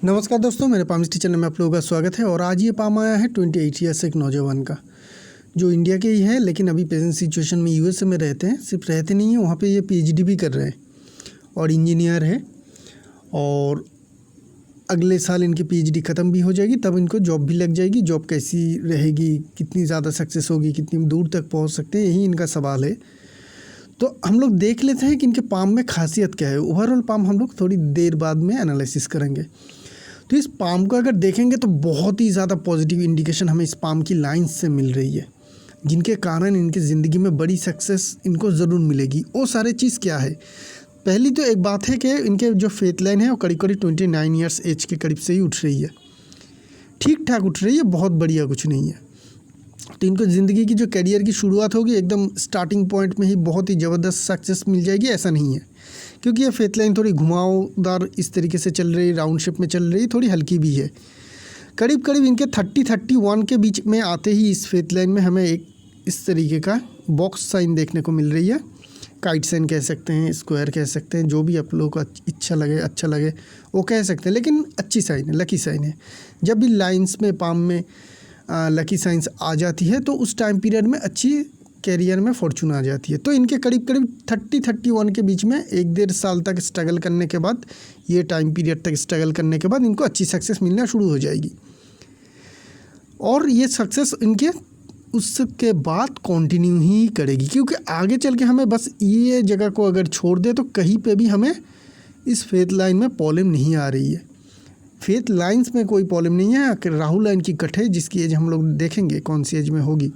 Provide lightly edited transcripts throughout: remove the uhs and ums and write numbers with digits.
नमस्कार दोस्तों, मेरे पाम स्टी चैनल में आप लोगों का स्वागत है। और आज ये पाम आया है 28 ईयर्स से एक नौजवान का, जो इंडिया के ही है लेकिन अभी प्रेजेंट सिचुएशन में यूएसए में रहते हैं। सिर्फ रहते नहीं हैं, वहाँ पे ये पीएचडी भी कर रहे हैं और इंजीनियर है। और अगले साल इनकी पीएचडी ख़त्म भी हो जाएगी, तब इनको जॉब भी लग जाएगी। जॉब कैसी रहेगी, कितनी ज़्यादा सक्सेस होगी, कितनी दूर तक पहुँच सकते हैं, यही इनका सवाल है। तो हम लोग देख लेते हैं कि इनके पाम में खासियत क्या है। ओवरऑल पाम हम लोग थोड़ी देर बाद में एनालिसिस करेंगे। तो इस पाम को अगर देखेंगे तो बहुत ही ज़्यादा पॉजिटिव इंडिकेशन हमें इस पाम की लाइंस से मिल रही है, जिनके कारण इनकी ज़िंदगी में बड़ी सक्सेस इनको ज़रूर मिलेगी। वो सारे चीज़ क्या है? पहली तो एक बात है कि इनके जो फेथ लाइन है वो करीब करीब 29 ईयर्स एज के करीब से ही उठ रही है। ठीक ठाक उठ रही है, बहुत बढ़िया कुछ नहीं है। तो इनको ज़िंदगी की जो करियर की शुरुआत होगी एकदम स्टार्टिंग पॉइंट में ही बहुत ही ज़बरदस्त सक्सेस मिल जाएगी, ऐसा नहीं है। क्योंकि ये फेथ लाइन थोड़ी घुमावदार इस तरीके से चल रही, राउंड शेप में चल रही, थोड़ी हल्की भी है। करीब करीब इनके 30-31 के बीच में आते ही इस फेथ लाइन में हमें एक इस तरीके का बॉक्स साइन देखने को मिल रही है। काइट साइन कह सकते हैं, स्क्वायर कह सकते हैं, जो भी आप लोगों को अच्छा लगे वो कह सकते हैं। लेकिन अच्छी साइन है, लकी साइन है। जब भी लाइन्स में पाम में लकी साइंस आ जाती है तो उस टाइम पीरियड में अच्छी कैरियर में फॉर्चून आ जाती है। तो इनके करीब करीब 30-31 के बीच में 1-1.5 साल तक स्ट्रगल करने के बाद, ये टाइम पीरियड तक स्ट्रगल करने के बाद इनको अच्छी सक्सेस मिलना शुरू हो जाएगी। और ये सक्सेस इनके उसके बाद कंटिन्यू ही करेगी, क्योंकि आगे चल के हमें बस ये जगह को अगर छोड़ दे तो कहीं पे भी हमें इस फेथ लाइन में प्रॉब्लम नहीं आ रही है। फेथ लाइंस में कोई प्रॉब्लम नहीं है। राहुल लाइन की कट है, जिसकी एज हम लोग देखेंगे कौन सी एज में होगी,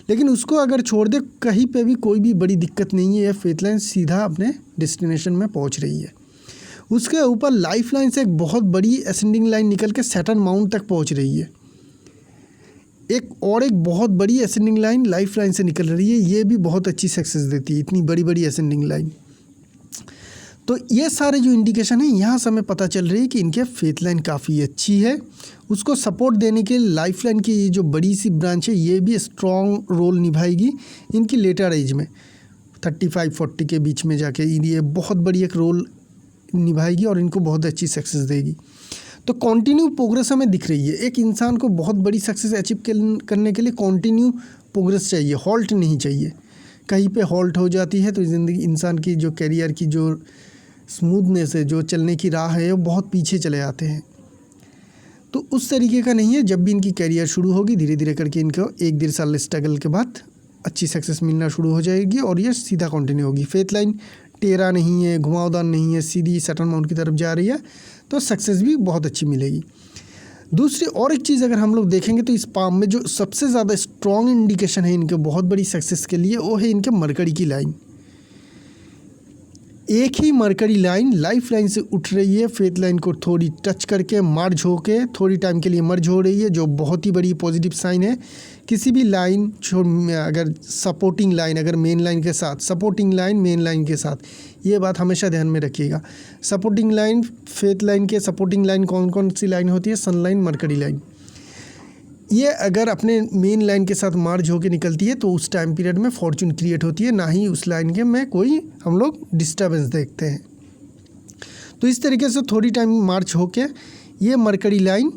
लेकिन उसको अगर छोड़ दे कहीं पे भी कोई भी बड़ी दिक्कत नहीं है। फेथ लाइन सीधा अपने डेस्टिनेशन में पहुंच रही है। उसके ऊपर लाइफ लाइन से एक बहुत बड़ी असेंडिंग लाइन निकल के सैटर्न माउंट तक पहुंच रही है। एक बहुत बड़ी असेंडिंग लाइन लाइफ लाइन से निकल रही है, ये भी बहुत अच्छी सक्सेस देती है, इतनी बड़ी बड़ी असेंडिंग लाइन। तो ये सारे जो इंडिकेशन है यहाँ से हमें पता चल रही है कि इनके फेथ लाइन काफ़ी अच्छी है। उसको सपोर्ट देने के लिए लाइफ लाइन की जो बड़ी सी ब्रांच है ये भी स्ट्रॉन्ग रोल निभाएगी इनकी लेटर एज में। 35-40 के बीच में जाके ये बहुत बड़ी एक रोल निभाएगी और इनको बहुत अच्छी सक्सेस देगी। तो कंटिन्यू प्रोग्रेस हमें दिख रही है। एक इंसान को बहुत बड़ी सक्सेस अचीव करने के लिए कंटिन्यू प्रोग्रेस चाहिए, हॉल्ट नहीं चाहिए। कहीं पे हॉल्ट हो जाती है तो ज़िंदगी इंसान की जो करियर की जो स्मूथनेस है, जो चलने की राह है, वो बहुत पीछे चले आते हैं। तो उस तरीके का नहीं है। जब भी इनकी करियर शुरू होगी धीरे धीरे करके इनको 1-1.5 साल स्ट्रगल के बाद अच्छी सक्सेस मिलना शुरू हो जाएगी और ये सीधा कंटिन्यू होगी। फेथ लाइन टेढ़ा नहीं है, घुमावदार नहीं है, सीधी सैटर्न माउंट की तरफ जा रही है, तो सक्सेस भी बहुत अच्छी मिलेगी। दूसरी और एक चीज़ अगर हम लोग देखेंगे तो इस पाम में जो सबसे ज़्यादा स्ट्रॉन्ग इंडिकेशन है इनके बहुत बड़ी सक्सेस के लिए, वो है इनके मरकरी की लाइन। एक ही मरकरी लाइन लाइफ लाइन से उठ रही है, फेथ लाइन को थोड़ी टच करके मर्ज होके थोड़ी टाइम के लिए मर्ज हो रही है, जो बहुत ही बड़ी पॉजिटिव साइन है। किसी भी लाइन अगर सपोर्टिंग लाइन, अगर मेन लाइन के साथ, सपोर्टिंग लाइन मेन लाइन के साथ, ये बात हमेशा ध्यान में रखिएगा। सपोर्टिंग लाइन फेथ लाइन के सपोर्टिंग लाइन कौन कौन सी लाइन होती है? सन लाइन, मरकरी लाइन। ये अगर अपने मेन लाइन के साथ मार्ज होकर निकलती है तो उस टाइम पीरियड में फॉर्चून क्रिएट होती है, ना ही उस लाइन के में कोई हम लोग डिस्टर्बेंस देखते हैं। तो इस तरीके से थोड़ी टाइम मार्च होके ये मरकरी लाइन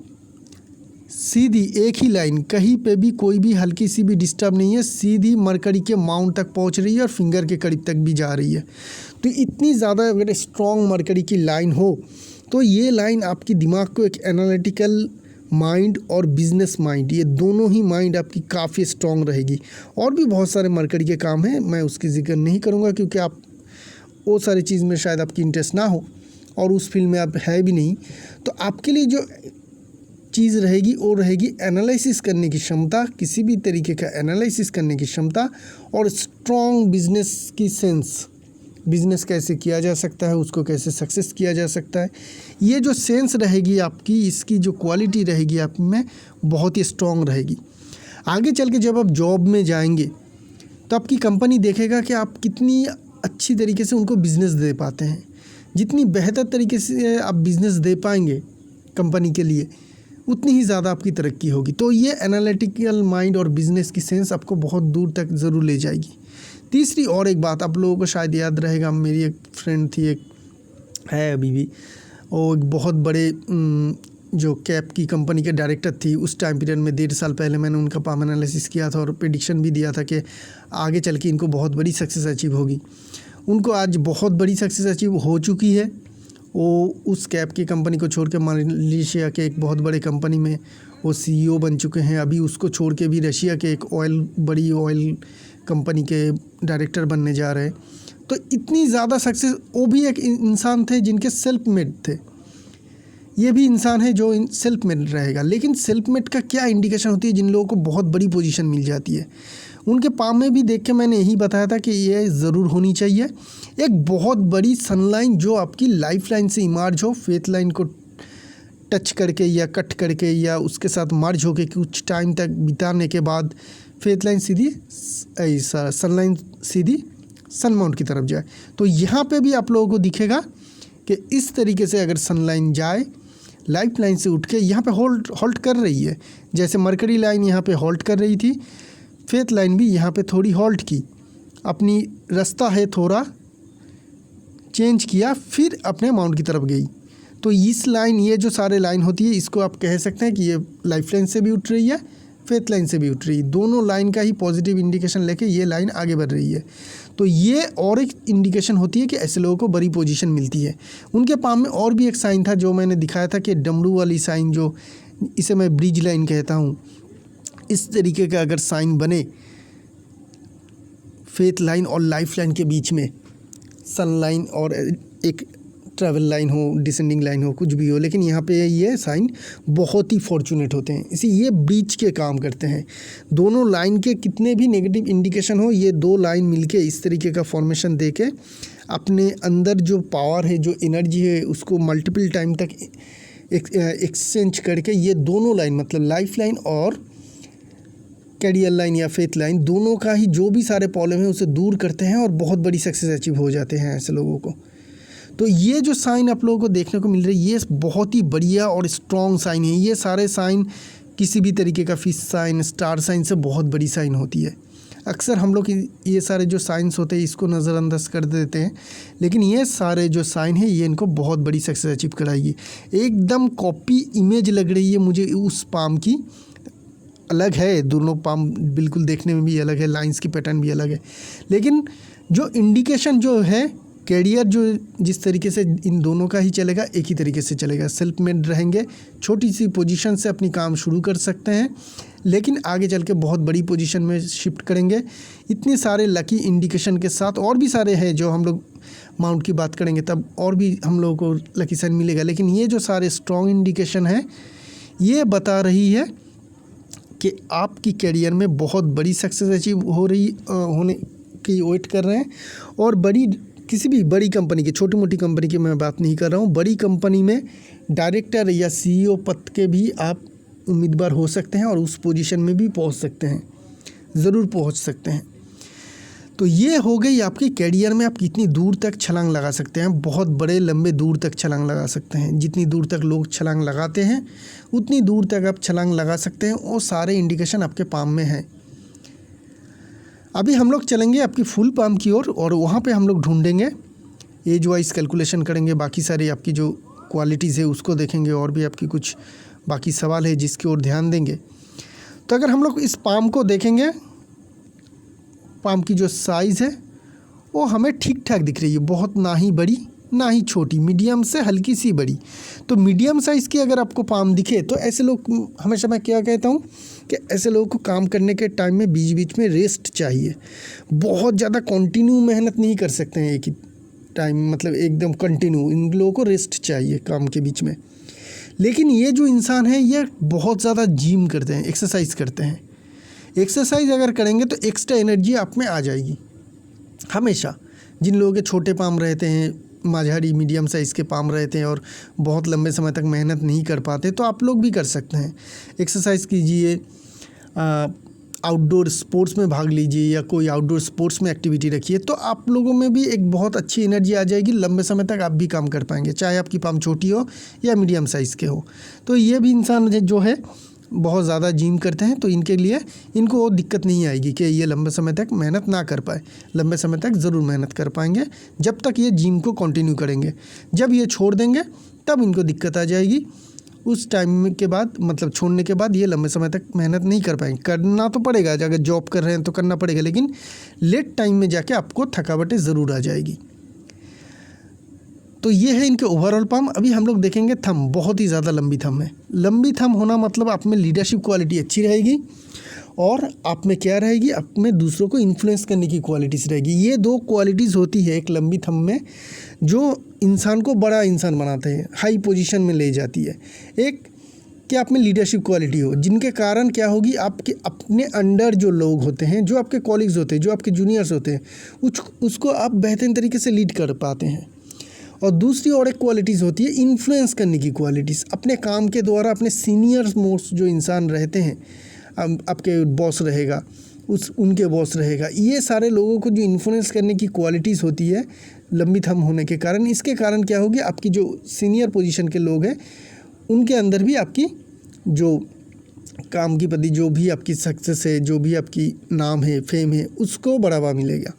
सीधी एक ही लाइन, कहीं पे भी कोई भी हल्की सी भी डिस्टर्ब नहीं है, सीधी मरकरी के माउंट तक पहुंच रही है और फिंगर के करीब तक भी जा रही है। तो इतनी ज़्यादा अगर स्ट्रॉन्ग मरकरी की लाइन हो तो ये लाइन आपकी दिमाग को एक एनालिटिकल माइंड और बिजनेस माइंड, ये दोनों ही माइंड आपकी काफ़ी स्ट्रॉन्ग रहेगी। और भी बहुत सारे मरकरी के काम हैं, मैं उसकी जिक्र नहीं करूँगा क्योंकि आप वो सारी चीज़ में शायद आपकी इंटरेस्ट ना हो और उस फील्ड में आप है भी नहीं। तो आपके लिए जो चीज़ रहेगी वो रहेगी एनालिसिस करने की क्षमता, किसी भी तरीके का एनालिसिस करने की क्षमता और स्ट्रॉन्ग बिजनेस की सेंस। बिज़नेस कैसे किया जा सकता है, उसको कैसे सक्सेस किया जा सकता है, ये जो सेंस रहेगी आपकी, इसकी जो क्वालिटी रहेगी आप में बहुत ही स्ट्रॉन्ग रहेगी। आगे चल के जब आप जॉब में जाएंगे तो आपकी कंपनी देखेगा कि आप कितनी अच्छी तरीके से उनको बिज़नेस दे पाते हैं। जितनी बेहतर तरीके से आप बिज़नेस दे पाएंगे कंपनी के लिए, उतनी ही ज़्यादा आपकी तरक्की होगी। तो ये एनालिटिकल माइंड और बिज़नेस की सेंस आपको बहुत दूर तक ज़रूर ले जाएगी। तीसरी और एक बात आप लोगों को शायद याद रहेगा, मेरी एक फ्रेंड थी, एक है अभी भी, और एक बहुत बड़े जो कैप की कंपनी के डायरेक्टर थी उस टाइम पीरियड में, 1.5 साल पहले मैंने उनका पाम एनालिसिस किया था और प्रेडिक्शन भी दिया था कि आगे चल के इनको बहुत बड़ी सक्सेस अचीव होगी। उनको आज बहुत बड़ी सक्सेस अचीव हो चुकी है। वो उस कैप की कंपनी को छोड़ के मलेशिया के एक बहुत बड़े कंपनी में वो CEO बन चुके हैं। अभी उसको छोड़ के भी रशिया के एक बड़ी ऑयल कंपनी के डायरेक्टर बनने जा रहे हैं। तो इतनी ज़्यादा सक्सेस, वो भी एक इंसान थे जिनके सेल्फ मेड थे। ये भी इंसान है जो सेल्फ मेड रहेगा। लेकिन सेल्फ मेड का क्या इंडिकेशन होती है जिन लोगों को बहुत बड़ी पोजीशन मिल जाती है? उनके पाम में भी देख के मैंने यही बताया था कि ये ज़रूर होनी चाहिए एक बहुत बड़ी सनलाइन जो आपकी लाइफ लाइन से इमर्ज हो, फेथ लाइन को टच करके या कट करके या उसके साथ मर्ज होके कुछ टाइम तक बिताने के बाद फेथ लाइन सीधी सनलाइन सीधी सन माउंट की तरफ जाए। तो यहाँ पे भी आप लोगों को दिखेगा कि इस तरीके से अगर सनलाइन जाए, लाइफ लाइन से उठ के यहाँ पे हॉल्ट कर रही है। जैसे मरकरी लाइन यहाँ पे हॉल्ट कर रही थी, फेथ लाइन भी यहाँ पे थोड़ी हॉल्ट की, अपनी रास्ता है थोड़ा चेंज किया, फिर अपने माउंट की तरफ गई। तो इस लाइन, ये जो सारे लाइन होती है, इसको आप कह सकते हैं कि ये लाइफ लाइन से भी उठ रही है, फेथ लाइन से भी उठ रही है। दोनों लाइन का ही पॉजिटिव इंडिकेशन लेके ये लाइन आगे बढ़ रही है। तो ये और एक इंडिकेशन होती है कि ऐसे लोगों को बड़ी पोजीशन मिलती है। उनके पाम में और भी एक साइन था जो मैंने दिखाया था कि डमरू वाली साइन, जो इसे मैं ब्रिज लाइन कहता हूँ, इस तरीके का अगर साइन बने फेथ लाइन और लाइफ लाइन के बीच में, सन लाइन और एक ट्रैवल लाइन हो, डिसेंडिंग लाइन हो, कुछ भी हो, लेकिन यहाँ पे ये साइन बहुत ही फॉर्चुनेट होते हैं। इसी ये ब्रिज के काम करते हैं। दोनों लाइन के कितने भी नेगेटिव इंडिकेशन हो, ये दो लाइन मिलके इस तरीके का फॉर्मेशन देके अपने अंदर जो पावर है, जो एनर्जी है, उसको मल्टीपल टाइम तक एक्सचेंज करके ये दोनों लाइन, मतलब लाइफ लाइन और कैरियर लाइन या फेथ लाइन, दोनों का ही जो भी सारे प्रॉब्लम है उसे दूर करते हैं और बहुत बड़ी सक्सेस अचीव हो जाते हैं ऐसे लोगों को। तो ये जो साइन आप लोगों को देखने को मिल रही है, ये बहुत ही बढ़िया और स्ट्रॉन्ग साइन है। ये सारे साइन किसी भी तरीके का फिश साइन, स्टार साइन से बहुत बड़ी साइन होती है। अक्सर हम लोग ये सारे जो साइंस होते हैं इसको नज़रअंदाज कर देते हैं, लेकिन ये सारे जो साइन है ये इनको बहुत बड़ी सक्सेस अचीव कराएगी। एकदम कॉपी इमेज लग रही है मुझे उस पाम की। अलग है, दोनों पाम बिल्कुल देखने में भी अलग है, लाइंस की पैटर्न भी अलग है, लेकिन जो इंडिकेशन जो है, कैरियर जो जिस तरीके से इन दोनों का ही चलेगा, एक ही तरीके से चलेगा। सेल्फ मेड रहेंगे, छोटी सी पोजीशन से अपनी काम शुरू कर सकते हैं, लेकिन आगे चल के बहुत बड़ी पोजीशन में शिफ्ट करेंगे। इतने सारे लकी इंडिकेशन के साथ और भी सारे हैं, जो हम लोग माउंट की बात करेंगे तब और भी हम लोगों को लकी साइन मिलेगा। लेकिन ये जो सारे स्ट्रॉन्ग इंडिकेशन है, ये बता रही है कि आपकी कैरियर में बहुत बड़ी सक्सेस अचीव होने की वेट कर रहे हैं। और बड़ी, किसी भी बड़ी कंपनी की, छोटी मोटी कंपनी की मैं बात नहीं कर रहा हूँ, बड़ी कंपनी में डायरेक्टर या CEO पद के भी आप उम्मीदवार हो सकते हैं और उस पोजीशन में भी पहुँच सकते हैं, ज़रूर पहुँच सकते हैं। तो ये हो गई आपकी कैरियर में आप कितनी दूर तक छलांग लगा सकते हैं। बहुत बड़े लंबे दूर तक छलांग लगा सकते हैं। जितनी दूर तक लोग छलांग लगाते हैं उतनी दूर तक आप छलांग लगा सकते हैं। वो सारे इंडिकेशन आपके पाम में हैं। अभी हम लोग चलेंगे आपकी फुल पाम की ओर और वहाँ पे हम लोग ढूंढेंगे, एज वाइज कैलकुलेशन करेंगे, बाकी सारी आपकी जो क्वालिटीज़ है उसको देखेंगे, और भी आपकी कुछ बाकी सवाल है जिसकी ओर ध्यान देंगे। तो अगर हम लोग इस पाम को देखेंगे, पाम की जो साइज़ है वो हमें ठीक ठाक दिख रही है, बहुत ना ही बड़ी ना ही छोटी, मीडियम से हल्की सी बड़ी। तो मीडियम साइज़ की अगर आपको पाम दिखे तो ऐसे लोग, हमेशा मैं क्या कहता हूँ कि ऐसे लोगों को काम करने के टाइम में बीच बीच में रेस्ट चाहिए। बहुत ज़्यादा कंटिन्यू मेहनत नहीं कर सकते हैं एक ही टाइम, मतलब एकदम कंटिन्यू, इन लोगों को रेस्ट चाहिए काम के बीच में। लेकिन ये जो इंसान है ये बहुत ज़्यादा जिम करते हैं, एक्सरसाइज करते हैं। एक्सरसाइज अगर करेंगे तो एक्स्ट्रा एनर्जी आप में आ जाएगी हमेशा। जिन लोगों के छोटे पाम रहते हैं, माझारी मीडियम साइज़ के पाम रहते हैं और बहुत लंबे समय तक मेहनत नहीं कर पाते, तो आप लोग भी कर सकते हैं। एक्सरसाइज कीजिए, आउटडोर स्पोर्ट्स में भाग लीजिए या कोई आउटडोर स्पोर्ट्स में एक्टिविटी रखिए, तो आप लोगों में भी एक बहुत अच्छी एनर्जी आ जाएगी। लंबे समय तक आप भी काम कर पाएंगे, चाहे आपकी पाम छोटी हो या मीडियम साइज़ के हो। तो ये भी इंसान जो है बहुत ज़्यादा जिम करते हैं, तो इनके लिए इनको दिक्कत नहीं आएगी कि ये लंबे समय तक मेहनत ना कर पाए। लंबे समय तक ज़रूर मेहनत कर पाएंगे जब तक ये जिम को कंटिन्यू करेंगे। जब ये छोड़ देंगे तब इनको दिक्कत आ जाएगी। उस टाइम के बाद मतलब छोड़ने के बाद ये लंबे समय तक मेहनत नहीं कर पाएंगे। करना तो पड़ेगा, अगर जॉब कर रहे हैं तो करना पड़ेगा, लेकिन लेट टाइम में जाके आपको थकावटें ज़रूर आ जाएगी। तो ये है इनके ओवरऑल पाम। अभी हम लोग देखेंगे थंब। बहुत ही ज़्यादा लंबी थंब है। लंबी थंब होना मतलब आप में लीडरशिप क्वालिटी अच्छी रहेगी और आप में क्या रहेगी, आप में दूसरों को इन्फ्लुएंस करने की क्वालिटीज़ रहेगी। ये दो क्वालिटीज़ होती है एक लंबी थंब में जो इंसान को बड़ा इंसान बनाते हैं, हाई पोजीशन में ले जाती है। एक कि आप में लीडरशिप क्वालिटी हो, जिनके कारण क्या होगी, आपके अपने अंडर जो लोग होते हैं, जो आपके कॉलीग्स होते हैं, जो आपके जूनियर्स होते हैं, उसको आप बेहतरीन तरीके से लीड कर पाते हैं। और दूसरी और एक क्वालिटीज़ होती है इन्फ्लुएंस करने की क्वालिटीज़। अपने काम के द्वारा अपने सीनियर मोस्ट जो इंसान रहते हैं, आपके बॉस रहेगा, उनके बॉस रहेगा, ये सारे लोगों को जो इन्फ्लुएंस करने की क्वालिटीज़ होती है लंबी थंब होने के कारण, इसके कारण क्या होगी, आपकी जो सीनियर पोजीशन के लोग हैं उनके अंदर भी आपकी जो काम की प्रति जो भी आपकी सक्सेस है, जो भी आपकी नाम है, फेम है, उसको बढ़ावा मिलेगा।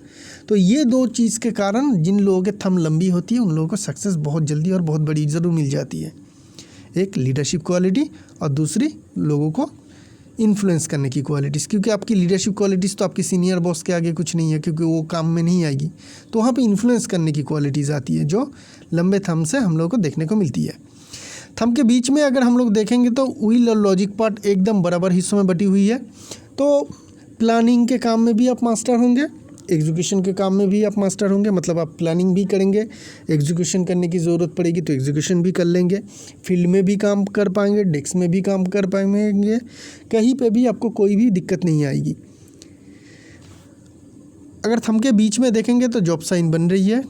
तो ये दो चीज़ के कारण जिन लोगों के थंब लंबी होती है उन लोगों को सक्सेस बहुत जल्दी और बहुत बड़ी ज़रूर मिल जाती है। एक लीडरशिप क्वालिटी और दूसरी लोगों को इन्फ्लुएंस करने की क्वालिटीज़। क्योंकि आपकी लीडरशिप क्वालिटीज़ तो आपके सीनियर बॉस के आगे कुछ नहीं है, क्योंकि वो काम में नहीं आएगी। तो वहाँ पे इन्फ्लुएंस करने की क्वालिटीज़ आती है जो लंबे थंब से हम लोगों को देखने को मिलती है। थंब के बीच में अगर हम लोग देखेंगे तो व्हील और लॉजिक पार्ट एकदम बराबर हिस्सों में बटी हुई है। तो प्लानिंग के काम में भी आप मास्टर होंगे, एग्जीक्यूशन के काम में भी आप मास्टर होंगे। मतलब आप प्लानिंग भी करेंगे, एग्जीक्यूशन करने की ज़रूरत पड़ेगी तो एग्जीक्यूशन भी कर लेंगे, फील्ड में भी काम कर पाएंगे, डेस्क में भी काम कर पाएंगे, कहीं पे भी आपको कोई भी दिक्कत नहीं आएगी। अगर थंब के बीच में देखेंगे तो जॉब साइन बन रही है।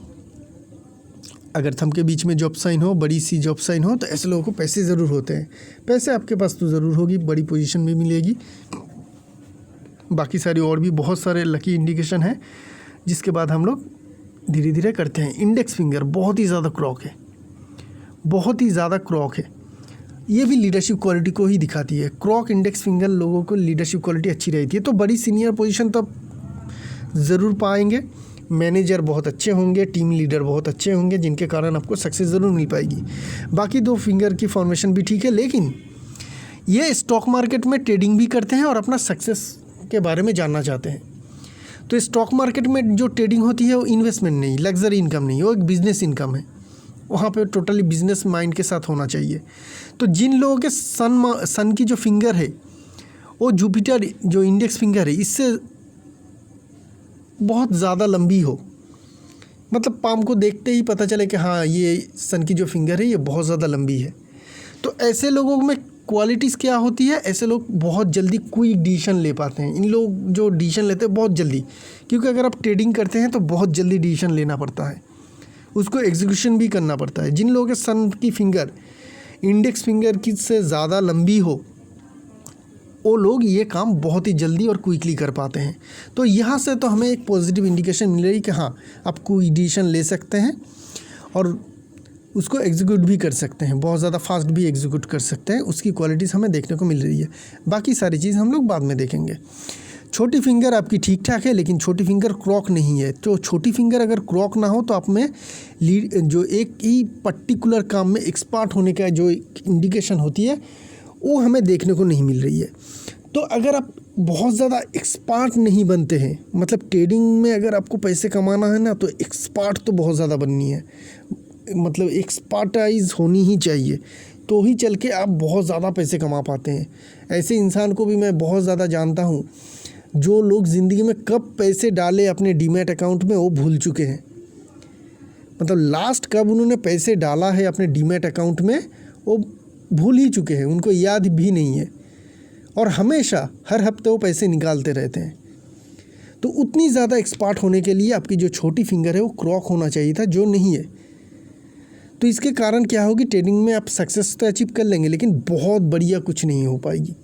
अगर थंब के बीच में जॉब साइन हो, बड़ी सी जॉब साइन हो, तो ऐसे लोगों को पैसे ज़रूर होते हैं। पैसे आपके पास तो ज़रूर होगी, बड़ी पोजीशन भी मिलेगी। बाकी सारी और भी बहुत सारे लकी इंडिकेशन हैं, जिसके बाद हम लोग धीरे धीरे करते हैं। इंडेक्स फिंगर बहुत ही ज़्यादा क्रॉक है, बहुत ही ज़्यादा क्रॉक है। ये भी लीडरशिप क्वालिटी को ही दिखाती है। क्रॉक इंडेक्स फिंगर लोगों को लीडरशिप क्वालिटी अच्छी रहती है। तो बड़ी सीनियर पोजीशन तो ज़रूर पाएंगे, मैनेजर बहुत अच्छे होंगे, टीम लीडर बहुत अच्छे होंगे, जिनके कारण आपको सक्सेस ज़रूर मिल पाएगी। बाकी दो फिंगर की फॉर्मेशन भी ठीक है, लेकिन ये स्टॉक मार्केट में ट्रेडिंग भी करते हैं और अपना सक्सेस के बारे में जानना चाहते हैं। तो स्टॉक मार्केट में जो ट्रेडिंग होती है वो इन्वेस्टमेंट नहीं, लग्जरी इनकम नहीं, वो एक बिज़नेस इनकम है। वहाँ पे टोटली बिजनेस माइंड के साथ होना चाहिए। तो जिन लोगों के सन की जो फिंगर है वो जुपिटर जो इंडेक्स फिंगर है इससे बहुत ज़्यादा लंबी हो, मतलब पाम को देखते ही पता चले कि हाँ ये सन की जो फिंगर है ये बहुत ज़्यादा लंबी है। तो ऐसे लोगों में क्वालिटीज़ क्या होती है, ऐसे लोग बहुत जल्दी क्विक डिसीजन ले पाते हैं। इन लोग जो डिसीजन लेते हैं बहुत जल्दी, क्योंकि अगर आप ट्रेडिंग करते हैं तो बहुत जल्दी डिसीजन लेना पड़ता है, उसको एग्जीक्यूशन भी करना पड़ता है। जिन लोगों के सन की फिंगर इंडेक्स फिंगर की से ज़्यादा लंबी हो, वो लोग ये काम बहुत ही जल्दी और क्विकली कर पाते हैं। तो यहाँ से तो हमें एक पॉजिटिव इंडिकेशन मिल रही कि हाँ आप क्विक डिसीजन ले सकते हैं और उसको एग्जीक्यूट भी कर सकते हैं, बहुत ज़्यादा फास्ट भी एग्जीक्यूट कर सकते हैं। उसकी क्वालिटीज़ हमें देखने को मिल रही है। बाकी सारी चीज़ हम लोग बाद में देखेंगे। छोटी फिंगर आपकी ठीक ठाक है, लेकिन छोटी फिंगर क्रॉक नहीं है। तो छोटी फिंगर अगर क्रॉक ना हो तो आप में लीड जो एक ही पर्टिकुलर काम में एक्सपर्ट होने का जो इंडिकेशन होती है वो हमें देखने को नहीं मिल रही है। तो अगर आप बहुत ज़्यादा एक्सपर्ट नहीं बनते हैं, मतलब ट्रेडिंग में अगर आपको पैसे कमाना है ना, तो एक्सपर्ट तो बहुत ज़्यादा बननी है, मतलब एक्सपर्टाइज होनी ही चाहिए, तो ही चल के आप बहुत ज़्यादा पैसे कमा पाते हैं। ऐसे इंसान को भी मैं बहुत ज़्यादा जानता हूँ जो लोग ज़िंदगी में कब पैसे डाले अपने डीमैट अकाउंट में वो भूल चुके हैं। मतलब लास्ट कब उन्होंने पैसे डाला है अपने डीमैट अकाउंट में वो भूल ही चुके हैं, उनको याद भी नहीं है, और हमेशा हर हफ्ते वो पैसे निकालते रहते हैं। तो उतनी ज़्यादा एक्सपर्ट होने के लिए आपकी जो छोटी फिंगर है वो क्रॉक होना चाहिए था, जो नहीं है। तो इसके कारण क्या होगी, ट्रेडिंग में आप सक्सेस तो अचीव कर लेंगे लेकिन बहुत बढ़िया कुछ नहीं हो पाएगी।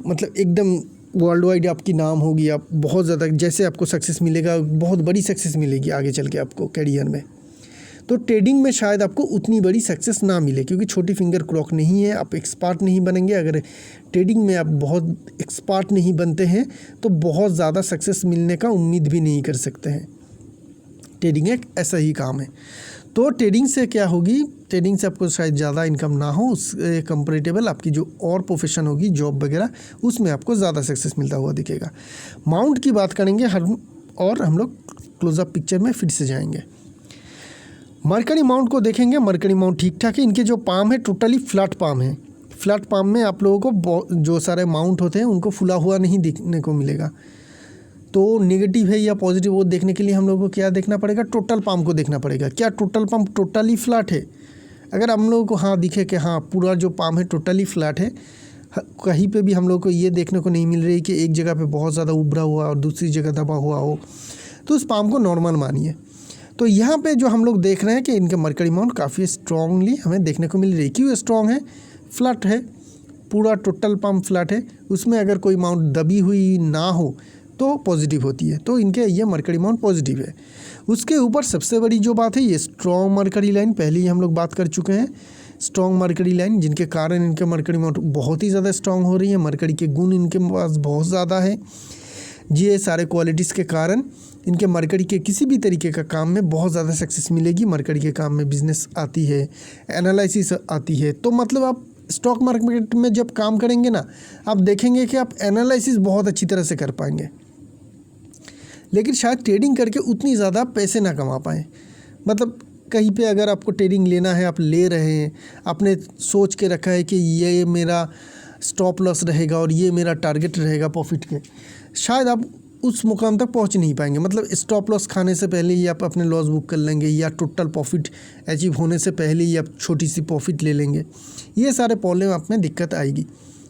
मतलब एकदम वर्ल्ड वाइड आपकी नाम होगी, आप बहुत ज़्यादा जैसे आपको सक्सेस मिलेगा, बहुत बड़ी सक्सेस मिलेगी आगे चल के आपको करियर में। तो ट्रेडिंग में शायद आपको उतनी बड़ी सक्सेस ना मिले, क्योंकि छोटी फिंगर क्रॉक नहीं है, आप एक्सपर्ट नहीं बनेंगे। अगर ट्रेडिंग में आप बहुत एक्सपर्ट नहीं बनते हैं तो बहुत ज़्यादा सक्सेस मिलने का उम्मीद भी नहीं कर सकते हैं। ट्रेडिंग एक ऐसा ही काम है। तो ट्रेडिंग से क्या होगी, ट्रेडिंग से आपको शायद ज़्यादा इनकम ना हो, उस कंपेरेटिबल आपकी जो और प्रोफेशन होगी जॉब वगैरह उसमें आपको ज़्यादा सक्सेस मिलता हुआ दिखेगा। माउंट की बात करेंगे और हम लोग क्लोजअप पिक्चर में फिर से जाएंगे। मरकरी माउंट को देखेंगे, मरकरी माउंट ठीक ठाक है। इनके जो पाम है टोटली फ्लैट पाम है। फ्लैट पाम में आप लोगों को जो सारे माउंट होते हैं उनको फुला हुआ नहीं दिखने को मिलेगा। तो नेगेटिव है या पॉजिटिव वो देखने के लिए हम लोगों को क्या देखना पड़ेगा, टोटल पाम को देखना पड़ेगा। क्या टोटल पाम टोटली फ्लैट है? अगर हम लोगों को हाँ दिखे कि हाँ पूरा जो पाम है टोटली फ्लैट है, कहीं पे भी हम लोग को ये देखने को नहीं मिल रही कि एक जगह पे बहुत ज़्यादा उभरा हुआ और दूसरी जगह दबा हुआ हो, तो उस पाम को नॉर्मल मानिए। तो यहाँ पे जो हम लोग देख रहे हैं कि इनका मरकरी माउंट काफ़ी स्ट्रांगली हमें देखने को मिल रही है। क्यों स्ट्रांग है? फ्लैट है, पूरा टोटल पाम फ्लैट है, उसमें अगर कोई माउंट दबी हुई ना हो तो पॉजिटिव होती है। तो इनके ये मरकरी माउंट पॉजिटिव है। उसके ऊपर सबसे बड़ी जो बात है ये स्ट्रॉन्ग मरकरी लाइन, पहले ही हम लोग बात कर चुके हैं। स्ट्रॉन्ग मरकरी लाइन जिनके कारण इनके मरकरी माउंट बहुत ही ज़्यादा स्ट्रॉन्ग हो रही है। मरकरी के गुण इनके पास बहुत ज़्यादा है। ये सारे क्वालिटीज़ के कारण इनके मरकरी के किसी भी तरीके का काम में बहुत ज़्यादा सक्सेस मिलेगी। मरकरी के काम में बिजनेस आती है, एनालिसिस आती है। तो मतलब आप स्टॉक मार्केट में जब काम करेंगे ना, आप देखेंगे कि आप एनालिसिस बहुत अच्छी तरह से कर पाएंगे, लेकिन शायद ट्रेडिंग करके उतनी ज़्यादा पैसे ना कमा पाएँ। मतलब कहीं पे अगर आपको ट्रेडिंग लेना है, आप ले रहे हैं, आपने सोच के रखा है कि ये मेरा स्टॉप लॉस रहेगा और ये मेरा टारगेट रहेगा प्रॉफिट के, शायद आप उस मुकाम तक पहुंच नहीं पाएंगे। मतलब स्टॉप लॉस खाने से पहले ही आप अपने लॉस बुक कर लेंगे, या टोटल प्रॉफिट अचीव होने से पहले ही आप छोटी सी प्रॉफिट ले लेंगे। ये सारे प्रॉब्लम आप में दिक्कत आएगी,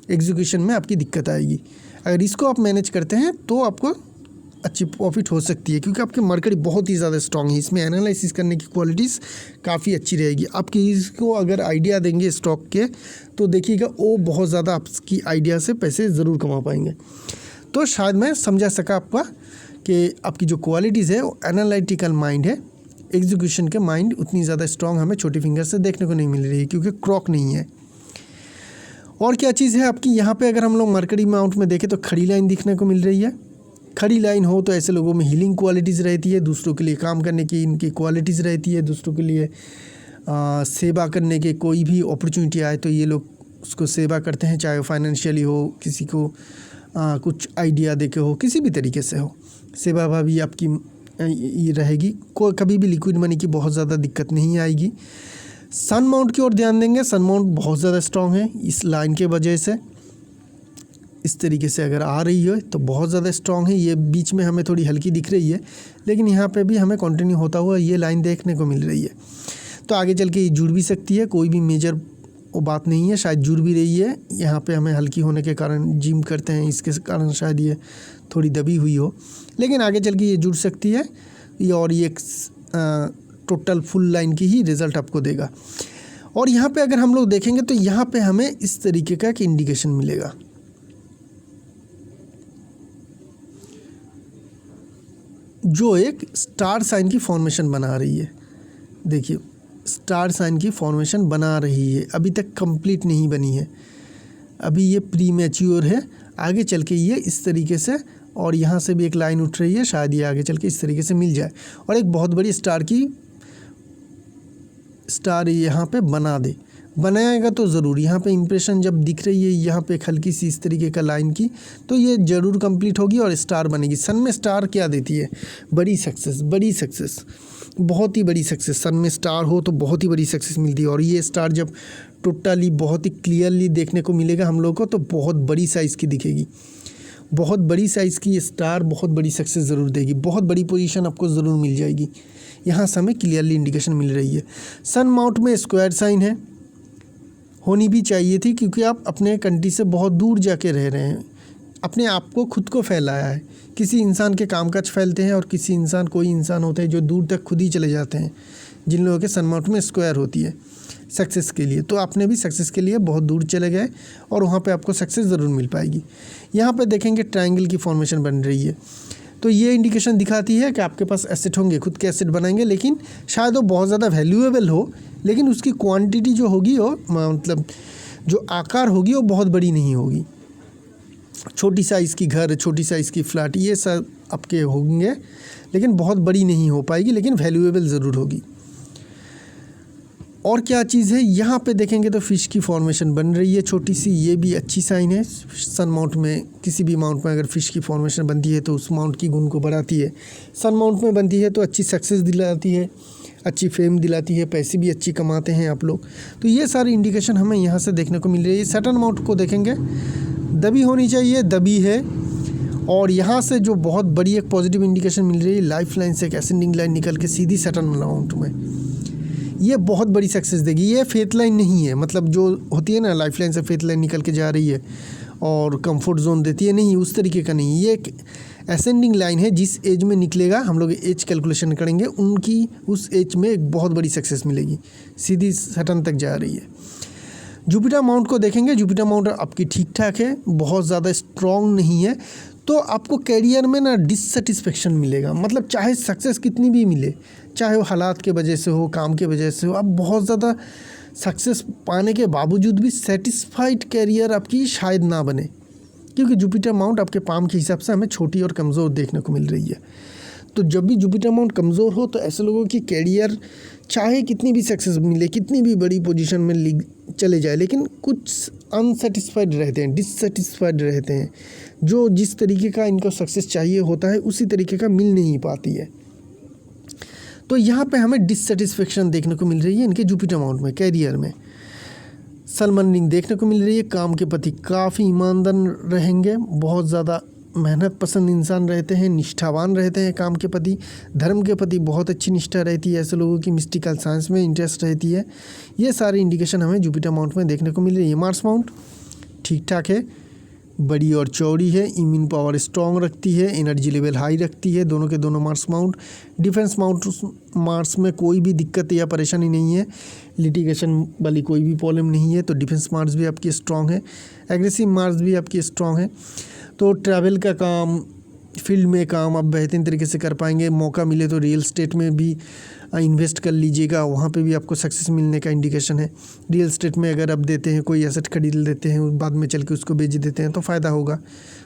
एग्जीक्यूशन में आपकी दिक्कत आएगी। अगर इसको आप मैनेज करते हैं तो आपको अच्छी प्रॉफिट हो सकती है, क्योंकि आपकी मरकरी बहुत ही ज़्यादा स्ट्रांग है। इसमें एनालिसिस करने की क्वालिटीज़ काफ़ी अच्छी रहेगी। आपकी इसको अगर आइडिया देंगे स्टॉक के तो देखिएगा वो बहुत ज़्यादा आपकी आइडिया से पैसे ज़रूर कमा पाएंगे। तो शायद मैं समझा सका आपका कि आपकी जो क्वालिटीज़ है वो एनालिटिकल माइंड है, एग्जीक्यूशन के माइंड उतनी ज़्यादा स्ट्रांग हमें छोटी फिंगर से देखने को नहीं मिल रही है, क्योंकि क्रॉक नहीं है। और क्या चीज़ है आपकी यहाँ पे, अगर हम लोग मरकरी माउंट में देखें तो खड़ी लाइन दिखने को मिल रही है। खड़ी लाइन हो तो ऐसे लोगों में हीलिंग क्वालिटीज़ रहती है, दूसरों के लिए काम करने की इनकी क्वालिटीज़ रहती है, दूसरों के लिए सेवा करने के कोई भी अपॉर्चुनिटी आए तो ये लोग उसको सेवा करते हैं, चाहे फाइनेंशियली हो, किसी को कुछ आइडिया दे के हो, किसी भी तरीके से हो, सेवा भावी आपकी ये रहेगी। कोई कभी भी लिक्विड मनी की बहुत ज़्यादा दिक्कत नहीं आएगी। सन माउंट की ओर ध्यान देंगे, सन माउंट बहुत ज़्यादा स्ट्रॉन्ग है इस लाइन के वजह से। इस तरीके से अगर आ रही है तो बहुत ज़्यादा स्ट्रॉन्ग है। ये बीच में हमें थोड़ी हल्की दिख रही है, लेकिन यहाँ पे भी हमें कंटिन्यू होता हुआ ये लाइन देखने को मिल रही है। तो आगे चल के ये जुड़ भी सकती है, कोई भी मेजर वो बात नहीं है, शायद जुड़ भी रही है। यहाँ पे हमें हल्की होने के कारण जिम करते हैं, इसके कारण शायद ये थोड़ी दबी हुई हो, लेकिन आगे चल के ये जुड़ सकती है ये, और ये टोटल फुल लाइन की ही रिज़ल्ट आपको देगा। और यहाँ पे अगर हम लोग देखेंगे तो यहाँ पे हमें इस तरीके का एक इंडिकेशन मिलेगा, जो एक स्टार साइन की फॉर्मेशन बना रही है। देखिए स्टार साइन की फॉर्मेशन बना रही है, अभी तक कंप्लीट नहीं बनी है, अभी ये प्री मैच्योर है। आगे चल के ये इस तरीके से, और यहाँ से भी एक लाइन उठ रही है, शायद ये आगे चल के इस तरीके से मिल जाए और एक बहुत बड़ी स्टार यहाँ पे बना दे। बनाएगा तो ज़रूर, यहाँ पे इंप्रेशन जब दिख रही है यहाँ पे एक हल्की सी इस तरीके का लाइन की, तो ये ज़रूर कंप्लीट होगी और स्टार बनेगी। सन में स्टार क्या देती है? बड़ी सक्सेस, बड़ी सक्सेस, बहुत ही बड़ी सक्सेस। सन में स्टार हो तो बहुत ही बड़ी सक्सेस मिलती है, और ये स्टार जब टोटली बहुत ही क्लियरली देखने को मिलेगा हम लोग को तो बहुत बड़ी साइज़ की दिखेगी। बहुत बड़ी साइज़ की स्टार बहुत बड़ी सक्सेस ज़रूर देगी, बहुत बड़ी पोजीशन आपको ज़रूर मिल जाएगी। यहाँ से हमें क्लियरली इंडिकेशन मिल रही है। सन माउंट में स्क्वायर साइन है, होनी भी चाहिए थी, क्योंकि आप अपने कंट्री से बहुत दूर जाके रह रहे हैं, अपने आप को खुद को फैलाया है। किसी इंसान के कामकाज फैलते हैं और किसी इंसान, कोई इंसान होते हैं जो दूर तक खुद ही चले जाते हैं, जिन लोगों के सन माउंट में स्क्वायर होती है सक्सेस के लिए। तो आपने भी सक्सेस के लिए बहुत दूर चले गए और वहाँ पे आपको सक्सेस ज़रूर मिल पाएगी। यहाँ पे देखेंगे ट्रायंगल की फॉर्मेशन बन रही है, तो ये इंडिकेशन दिखाती है कि आपके पास एसेट होंगे, खुद के एसेट बनाएंगे, लेकिन शायद वो बहुत ज़्यादा वैल्यूएबल हो, लेकिन उसकी क्वांटिटी जो होगी वो, मतलब जो आकार होगी वो बहुत बड़ी नहीं होगी। छोटी साइज़ की घर, छोटी साइज़ की फ्लैट, ये सब आपके होंगे, लेकिन बहुत बड़ी नहीं हो पाएगी, लेकिन वैल्यूएबल ज़रूर होगी। और क्या चीज़ है, यहाँ पे देखेंगे तो फिश की फॉर्मेशन बन रही है छोटी सी, ये भी अच्छी साइन है। सन माउंट में, किसी भी माउंट में अगर फिश की फॉर्मेशन बनती है तो उस माउंट की गुण को बढ़ाती है। सन माउंट में बनती है तो अच्छी सक्सेस दिलाती है, अच्छी फेम दिलाती है, पैसे भी अच्छी कमाते हैं आप लोग। तो ये सारी इंडिकेशन हमें यहाँ से देखने को मिल रही है। सैटर्न माउंट को देखेंगे, दबी होनी चाहिए, दबी है। और यहाँ से जो बहुत बड़ी एक पॉजिटिव इंडिकेशन मिल रही है, लाइफ लाइन से एक एसेंडिंग लाइन निकल के सीधी सैटर्न माउंट में, ये बहुत बड़ी सक्सेस देगी। ये फेथ लाइन नहीं है, मतलब जो होती है ना लाइफ लाइन से फेथ लाइन निकल के जा रही है और कंफर्ट जोन देती है, नहीं, उस तरीके का नहीं। ये एक असेंडिंग लाइन है, जिस एज में निकलेगा, हम लोग एज कैलकुलेशन करेंगे, उनकी उस एज में एक बहुत बड़ी सक्सेस मिलेगी, सीधी सैटर्न तक जा रही है। जुपिटर माउंट को देखेंगे, जुपिटर माउंट आपकी ठीक ठाक है, बहुत ज़्यादा स्ट्रॉन्ग नहीं है। तो आपको कैरियर में ना डिससेटिस्फेक्शन मिलेगा, मतलब चाहे सक्सेस कितनी भी मिले, चाहे वो हालात के वजह से हो, काम के वजह से हो, आप बहुत ज़्यादा सक्सेस पाने के बावजूद भी सेटिस्फाइड कैरियर आपकी शायद ना बने, क्योंकि जुपिटर माउंट आपके पाम के हिसाब से हमें छोटी और कमज़ोर देखने को मिल रही है। तो जब भी जुपिटर माउंट कमज़ोर हो तो ऐसे लोगों की कैरियर चाहे कितनी भी सक्सेस मिले, कितनी भी बड़ी पोजीशन में चले जाए, लेकिन कुछ अनसेटिस्फाइड रहते हैं, डिससेटिस्फाइड रहते हैं। जो जिस तरीके का इनको सक्सेस चाहिए होता है उसी तरीके का मिल नहीं पाती है। तो यहाँ पे हमें डिससेटिस्फेक्शन देखने को मिल रही है इनके जुपिटर माउंट में, कैरियर में। सलमान रिंग देखने को मिल रही है, काम के प्रति काफ़ी ईमानदार रहेंगे, बहुत ज़्यादा मेहनत पसंद इंसान रहते हैं, निष्ठावान रहते हैं काम के प्रति, धर्म के प्रति बहुत अच्छी निष्ठा रहती है, ऐसे लोगों की मिस्टिकल साइंस में इंटरेस्ट रहती है। ये सारी इंडिकेशन हमें जुपिटर माउंट में देखने को मिल रही है। मार्स माउंट ठीक ठाक है, बड़ी और चौड़ी है, इम्यून पावर स्ट्रॉन्ग रखती है, एनर्जी लेवल हाई रखती है, दोनों के दोनों Mars mount. Defence mount Mars में कोई भी दिक्कत या परेशानी नहीं है, लिटिगेशन वाली कोई भी प्रॉब्लम नहीं है, तो डिफेंस मार्स भी आपकी स्ट्रॉन्ग है। एग्रेसिव मार्स भी आपकी स्ट्रॉन्ग है। तो ट्रैवल का काम, फील्ड में काम आप बेहतरीन तरीके से कर पाएंगे। मौका मिले तो रियल एस्टेट में भी इन्वेस्ट कर लीजिएगा, वहाँ पे भी आपको सक्सेस मिलने का इंडिकेशन है। रियल एस्टेट में अगर आप देते हैं, कोई एसेट खरीद लेते हैं, बाद में चल के उसको बेच देते हैं तो फ़ायदा होगा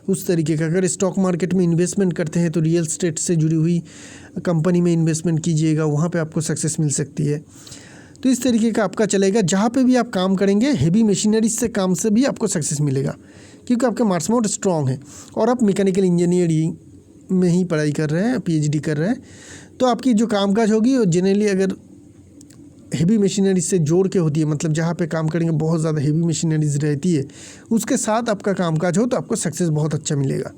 उस तरीके का। अगर स्टॉक मार्केट में इन्वेस्टमेंट करते हैं तो रियल एस्टेट से जुड़ी हुई कंपनी में इन्वेस्टमेंट कीजिएगा, वहाँ पर आपको सक्सेस मिल सकती है। तो इस तरीके का आपका चलेगा। जहाँ पे भी आप काम करेंगे, हेवी मशीनरी से काम से भी आपको सक्सेस मिलेगा, क्योंकि आपका मार्स माउंट स्ट्रॉन्ग है और आप मैकेनिकल इंजीनियरिंग में ही पढ़ाई कर रहे हैं, पीएचडी कर रहे हैं, तो आपकी जो कामकाज होगी वो जनरली अगर हेवी मशीनरी से जोड़ के होती है, मतलब जहाँ पे काम करेंगे बहुत ज़्यादा हेवी मशीनरीज रहती है, उसके साथ आपका कामकाज हो तो आपको सक्सेस बहुत अच्छा मिलेगा।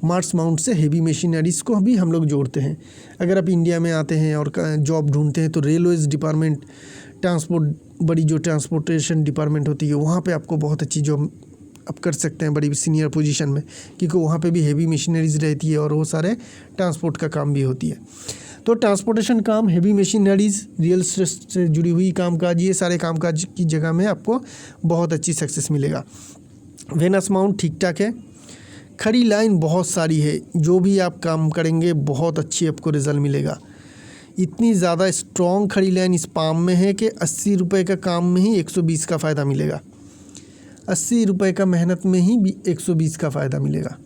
मार्स माउंट से हेवी मशीनरीज को भी हम लोग जोड़ते हैं। अगर आप इंडिया में आते हैं और जॉब ढूंढते हैं तो रेलवेज़ डिपार्टमेंट, ट्रांसपोर्ट, बड़ी जो ट्रांसपोर्टेशन डिपार्टमेंट होती है, वहाँ पे आपको बहुत अच्छी जॉब आप कर सकते हैं बड़ी सीनियर पोजीशन में, क्योंकि वहाँ पे भी हेवी मशीनरीज रहती है और वो सारे ट्रांसपोर्ट का काम भी होती है। तो ट्रांसपोर्टेशन काम, हेवी मशीनरीज, रियल एस्टेट से जुड़ी हुई कामकाज, ये सारे कामकाज की जगह में आपको बहुत अच्छी सक्सेस मिलेगा। वेनस माउंट ठीक ठाक है, खड़ी लाइन बहुत सारी है, जो भी आप काम करेंगे बहुत अच्छी आपको रिजल्ट मिलेगा। इतनी ज़्यादा स्ट्रॉन्ग खड़ी लाइन इस पाम में है कि 80 रुपये का काम में ही 120 का फ़ायदा मिलेगा, 80 रुपये का मेहनत में ही 120 का फ़ायदा मिलेगा।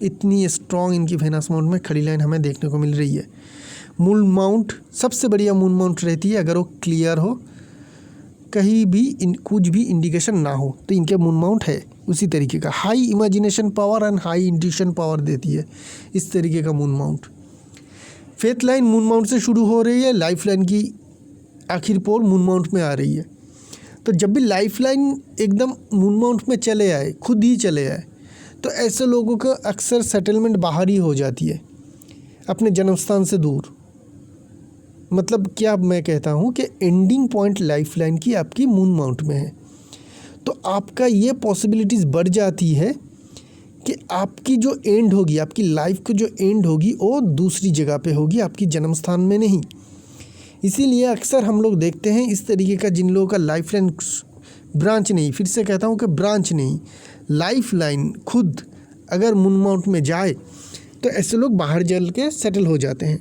इतनी स्ट्रॉन्ग इनकी वेनस माउंट में खड़ी लाइन हमें देखने को मिल रही है। मून माउंट सबसे बढ़िया मून माउंट रहती है अगर वो क्लियर हो, कहीं भी कुछ भी इंडिकेशन ना हो, तो इनके मून माउंट है उसी तरीके का। High imagination power and high intuition power देती है इस तरीके का moon mount. Faith line moon mount से शुरू हो रही है, लाइफ लाइन की आखिर पोर मून माउंट में आ रही है। तो जब भी लाइफ लाइन एकदम मून माउंट में चले आए, खुद ही चले आए, तो ऐसे लोगों का अक्सर सेटलमेंट बाहर ही हो जाती है, अपने जन्मस्थान से दूर। मतलब क्या मैं कहता हूँ कि एंडिंग पॉइंट लाइफ लाइन की आपकी मून माउंट में है, तो आपका ये पॉसिबिलिटीज़ बढ़ जाती है कि आपकी जो एंड होगी, आपकी लाइफ की जो एंड होगी वो दूसरी जगह पे होगी, आपकी जन्म स्थान में नहीं। इसीलिए अक्सर हम लोग देखते हैं इस तरीके का, जिन लोगों का लाइफ लाइन ब्रांच नहीं, फिर से कहता हूँ कि ब्रांच नहीं, लाइफ लाइन खुद अगर मून माउंट में जाए तो ऐसे लोग बाहर जल के सेटल हो जाते हैं,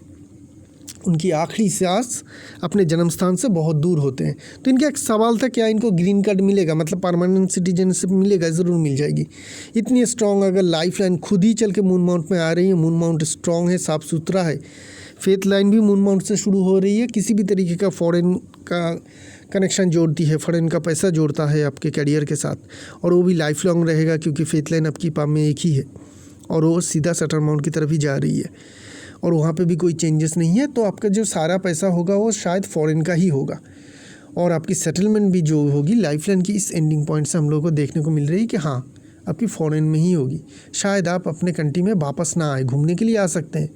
उनकी आखिरी सांस अपने जन्म स्थान से बहुत दूर होते हैं। तो इनका एक सवाल था, क्या इनको ग्रीन कार्ड मिलेगा, मतलब परमानेंट सिटीजनशिप मिलेगा? ज़रूर मिल जाएगी। इतनी स्ट्रॉन्ग अगर लाइफ लाइन खुद ही चल के मून माउंट में आ रही है, मून माउंट स्ट्रॉन्ग है, साफ़ सुथरा है, फेथ लाइन भी मून माउंट से शुरू हो रही है, किसी भी तरीके का फॉरेन का कनेक्शन जोड़ती है, फॉरेन का पैसा जोड़ता है आपके करियर के साथ, और वो भी लाइफ लॉन्ग रहेगा क्योंकि फेथ लाइन आपकी पाम में एक ही है और वो सीधा सेटल अमाउंट की तरफ ही जा रही है और वहाँ पे भी कोई चेंजेस नहीं है। तो आपका जो सारा पैसा होगा वो शायद फॉरेन का ही होगा और आपकी सेटलमेंट भी जो होगी लाइफ लाइन की इस एंडिंग पॉइंट से हम लोगों को देखने को मिल रही है कि हाँ आपकी फॉरेन में ही होगी। शायद आप अपने कंट्री में वापस ना आए, घूमने के लिए आ सकते हैं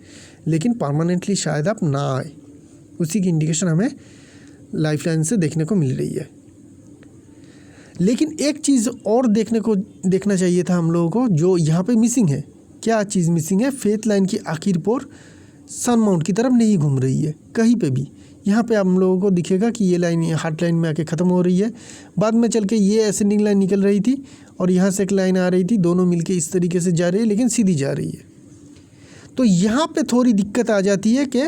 लेकिन परमानेंटली शायद आप ना आए, उसी की इंडिकेशन हमें लाइफ लाइन से देखने को मिल रही है। लेकिन एक चीज़ और देखना चाहिए था हम लोगों को जो यहाँ पे मिसिंग है। क्या चीज़ मिसिंग है? फेथ लाइन की आखिर पर सन माउंट की तरफ नहीं घूम रही है कहीं पे भी। यहाँ पे हम लोगों को दिखेगा कि ये लाइन हार्ट लाइन में आके ख़त्म हो रही है, बाद में चल के ये असेंडिंग लाइन निकल रही थी और यहाँ से एक लाइन आ रही थी, दोनों मिलके इस तरीके से जा रही है लेकिन सीधी जा रही है। तो यहाँ पे थोड़ी दिक्कत आ जाती है कि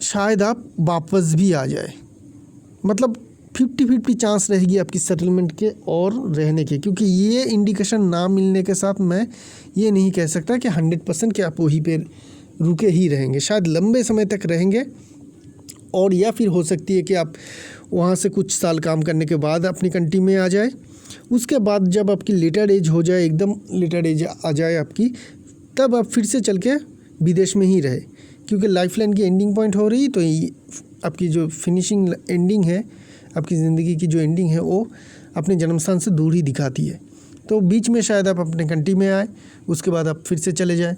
शायद आप वापस भी आ जाए, मतलब 50-50 चांस रहेगी आपकी सेटलमेंट के और रहने के, क्योंकि ये इंडिकेशन ना मिलने के साथ मैं ये नहीं कह सकता कि 100% कि आप वहीं पे रुके ही रहेंगे। शायद लंबे समय तक रहेंगे और या फिर हो सकती है कि आप वहाँ से कुछ साल काम करने के बाद अपनी कंट्री में आ जाए। उसके बाद जब आपकी लेटर एज हो जाए, एकदम लेटर एज आ जाए आपकी, तब आप फिर से चल के विदेश में ही रहे, क्योंकि लाइफ लाइन की एंडिंग पॉइंट हो रही। तो आपकी जो फिनिशिंग एंडिंग है, आपकी ज़िंदगी की जो एंडिंग है वो अपने जन्म स्थान से दूर ही दिखाती है। तो बीच में शायद आप अपने कंट्री में आए, उसके बाद आप फिर से चले जाएं,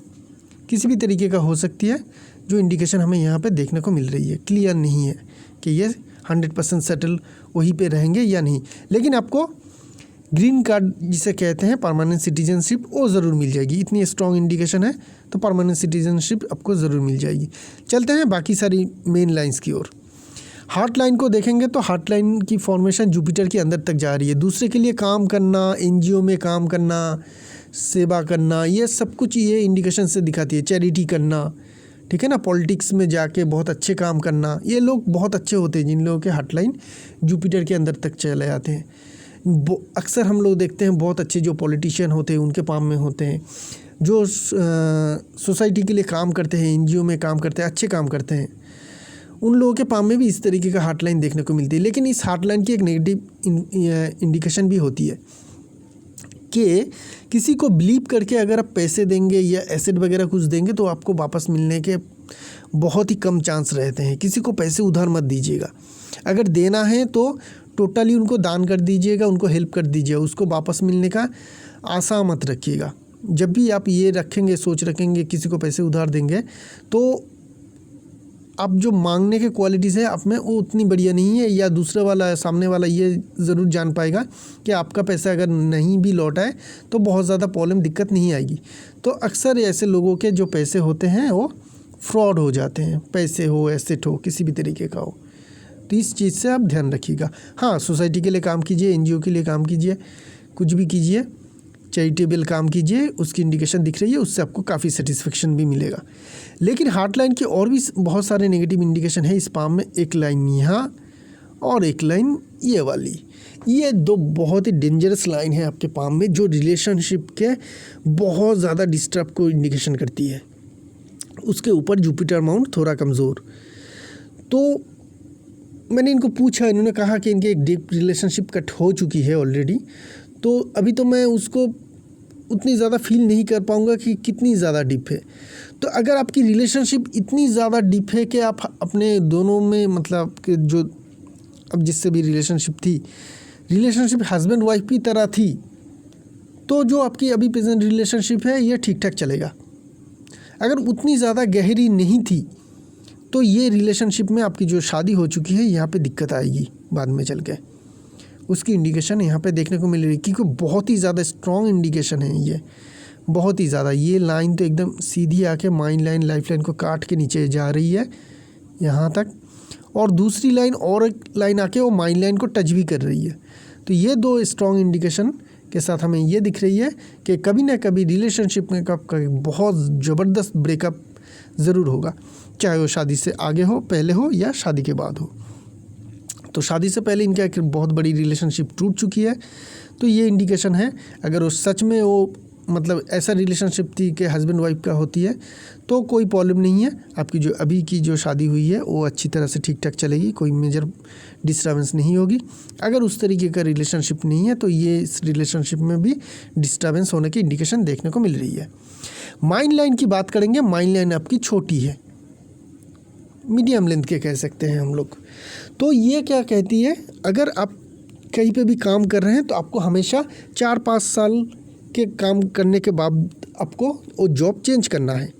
किसी भी तरीके का हो सकती है। जो इंडिकेशन हमें यहाँ पे देखने को मिल रही है क्लियर नहीं है कि ये 100% सेटल वहीं पे रहेंगे या नहीं। लेकिन आपको ग्रीन कार्ड जिसे कहते हैं परमानेंट सिटीजनशिप, वो ज़रूर मिल जाएगी। इतनी स्ट्रॉन्ग इंडिकेशन है तो परमानेंट सिटीजनशिप आपको ज़रूर मिल जाएगी। चलते हैं बाकी सारी मेन लाइंस की ओर। हार्ट लाइन को देखेंगे तो हार्ट लाइन की फॉर्मेशन जुपिटर के अंदर तक जा रही है। दूसरे के लिए काम करना, एनजीओ में काम करना, सेवा करना, ये सब कुछ ये इंडिकेशन से दिखाती है। चैरिटी करना, ठीक है ना, पॉलिटिक्स में जाके बहुत अच्छे काम करना, ये लोग बहुत अच्छे होते हैं जिन लोगों के हार्ट लाइन जुपिटर के अंदर तक चले आते हैं। अक्सर हम लोग देखते हैं बहुत अच्छे जो पॉलिटिशियन होते हैं उनके पाम में होते हैं, जो सोसाइटी के लिए काम करते हैं, एनजीओ में काम करते हैं, अच्छे काम करते हैं, उन लोगों के पाम में भी इस तरीके का हार्ट लाइन देखने को मिलती है। लेकिन इस हार्ट लाइन की एक नेगेटिव इंडिकेशन भी होती है कि किसी को बिलीव करके अगर आप पैसे देंगे या एसेट वगैरह कुछ देंगे तो आपको वापस मिलने के बहुत ही कम चांस रहते हैं। किसी को पैसे उधार मत दीजिएगा। अगर देना है तो टोटली उनको दान कर दीजिएगा, उनको हेल्प कर दीजिएगा, उसको वापस मिलने का आशा मत रखिएगा। जब भी आप ये रखेंगे, सोच रखेंगे किसी को पैसे उधार देंगे, तो आप जो मांगने के क्वालिटीज़ है आप में वो उतनी बढ़िया नहीं है, या दूसरे वाला सामने वाला ये ज़रूर जान पाएगा कि आपका पैसा अगर नहीं भी लौटा है तो बहुत ज़्यादा प्रॉब्लम, दिक्कत नहीं आएगी। तो अक्सर ऐसे लोगों के जो पैसे होते हैं वो फ्रॉड हो जाते हैं, पैसे हो, एसेट हो, किसी भी तरीके का हो। तो इस चीज़ से आप ध्यान रखिएगा। हाँ, सोसाइटी के लिए काम कीजिए, एनजीओ के लिए काम कीजिए, कुछ भी कीजिए, चैरिटेबल काम कीजिए, उसकी इंडिकेशन दिख रही है, उससे आपको काफ़ी सेटिस्फेक्शन भी मिलेगा। लेकिन हार्ट लाइन की और भी बहुत सारे नेगेटिव इंडिकेशन है इस पाम में। एक लाइन यहाँ और एक लाइन ये वाली, ये दो बहुत ही डेंजरस लाइन है आपके पाम में, जो रिलेशनशिप के बहुत ज़्यादा डिस्टर्ब को इंडिकेशन करती है। उसके ऊपर जुपिटर माउंट थोड़ा कमज़ोर। तो मैंने इनको पूछा, इन्होंने कहा कि इनके एक डीप रिलेशनशिप कट हो चुकी है ऑलरेडी। तो अभी तो मैं उसको उतनी ज़्यादा फील नहीं कर पाऊँगा कि कितनी ज़्यादा डीप है। तो अगर आपकी रिलेशनशिप इतनी ज़्यादा डीप है कि आप अपने दोनों में, मतलब कि जो अब जिससे भी रिलेशनशिप हस्बैंड वाइफ की तरह थी, तो जो आपकी अभी प्रेजेंट रिलेशनशिप है ये ठीक ठाक चलेगा। अगर उतनी ज़्यादा गहरी नहीं थी तो ये रिलेशनशिप में आपकी जो शादी हो चुकी है यहाँ पे दिक्कत आएगी बाद में चल के। उसकी इंडिकेशन यहाँ पे देखने को मिल रही है, क्योंकि बहुत ही ज़्यादा स्ट्रॉन्ग इंडिकेशन है ये, बहुत ही ज़्यादा। ये लाइन तो एकदम सीधी आके माइंड लाइन, लाइफ लाइन को काट के नीचे जा रही है यहाँ तक, और दूसरी लाइन और एक लाइन आके वो माइंड लाइन को टच भी कर रही है। तो ये दो स्ट्रॉन्ग इंडिकेशन के साथ हमें ये दिख रही है कि कभी ना कभी रिलेशनशिप में का बहुत ज़बरदस्त ब्रेकअप ज़रूर होगा, चाहे वो शादी से आगे हो, पहले हो, या शादी के बाद हो। तो शादी से पहले इनका एक बहुत बड़ी रिलेशनशिप टूट चुकी है, तो ये इंडिकेशन है। अगर वो सच में वो मतलब ऐसा रिलेशनशिप थी कि हस्बैंड वाइफ का होती है तो कोई प्रॉब्लम नहीं है। आपकी जो अभी की जो शादी हुई है वो अच्छी तरह से ठीक ठाक चलेगी, कोई मेजर डिस्टर्बेंस नहीं होगी। अगर उस तरीके का रिलेशनशिप नहीं है तो ये इस रिलेशनशिप में भी डिस्टर्बेंस होने की इंडिकेशन देखने को मिल रही है। माइंड लाइन की बात करेंगे, माइंड लाइन आपकी छोटी है, मीडियम लेंथ के कह सकते हैं हम लोग। तो ये क्या कहती है, अगर आप कहीं पे भी काम कर रहे हैं तो आपको हमेशा 4-5 साल के काम करने के बाद आपको वो जॉब चेंज करना है,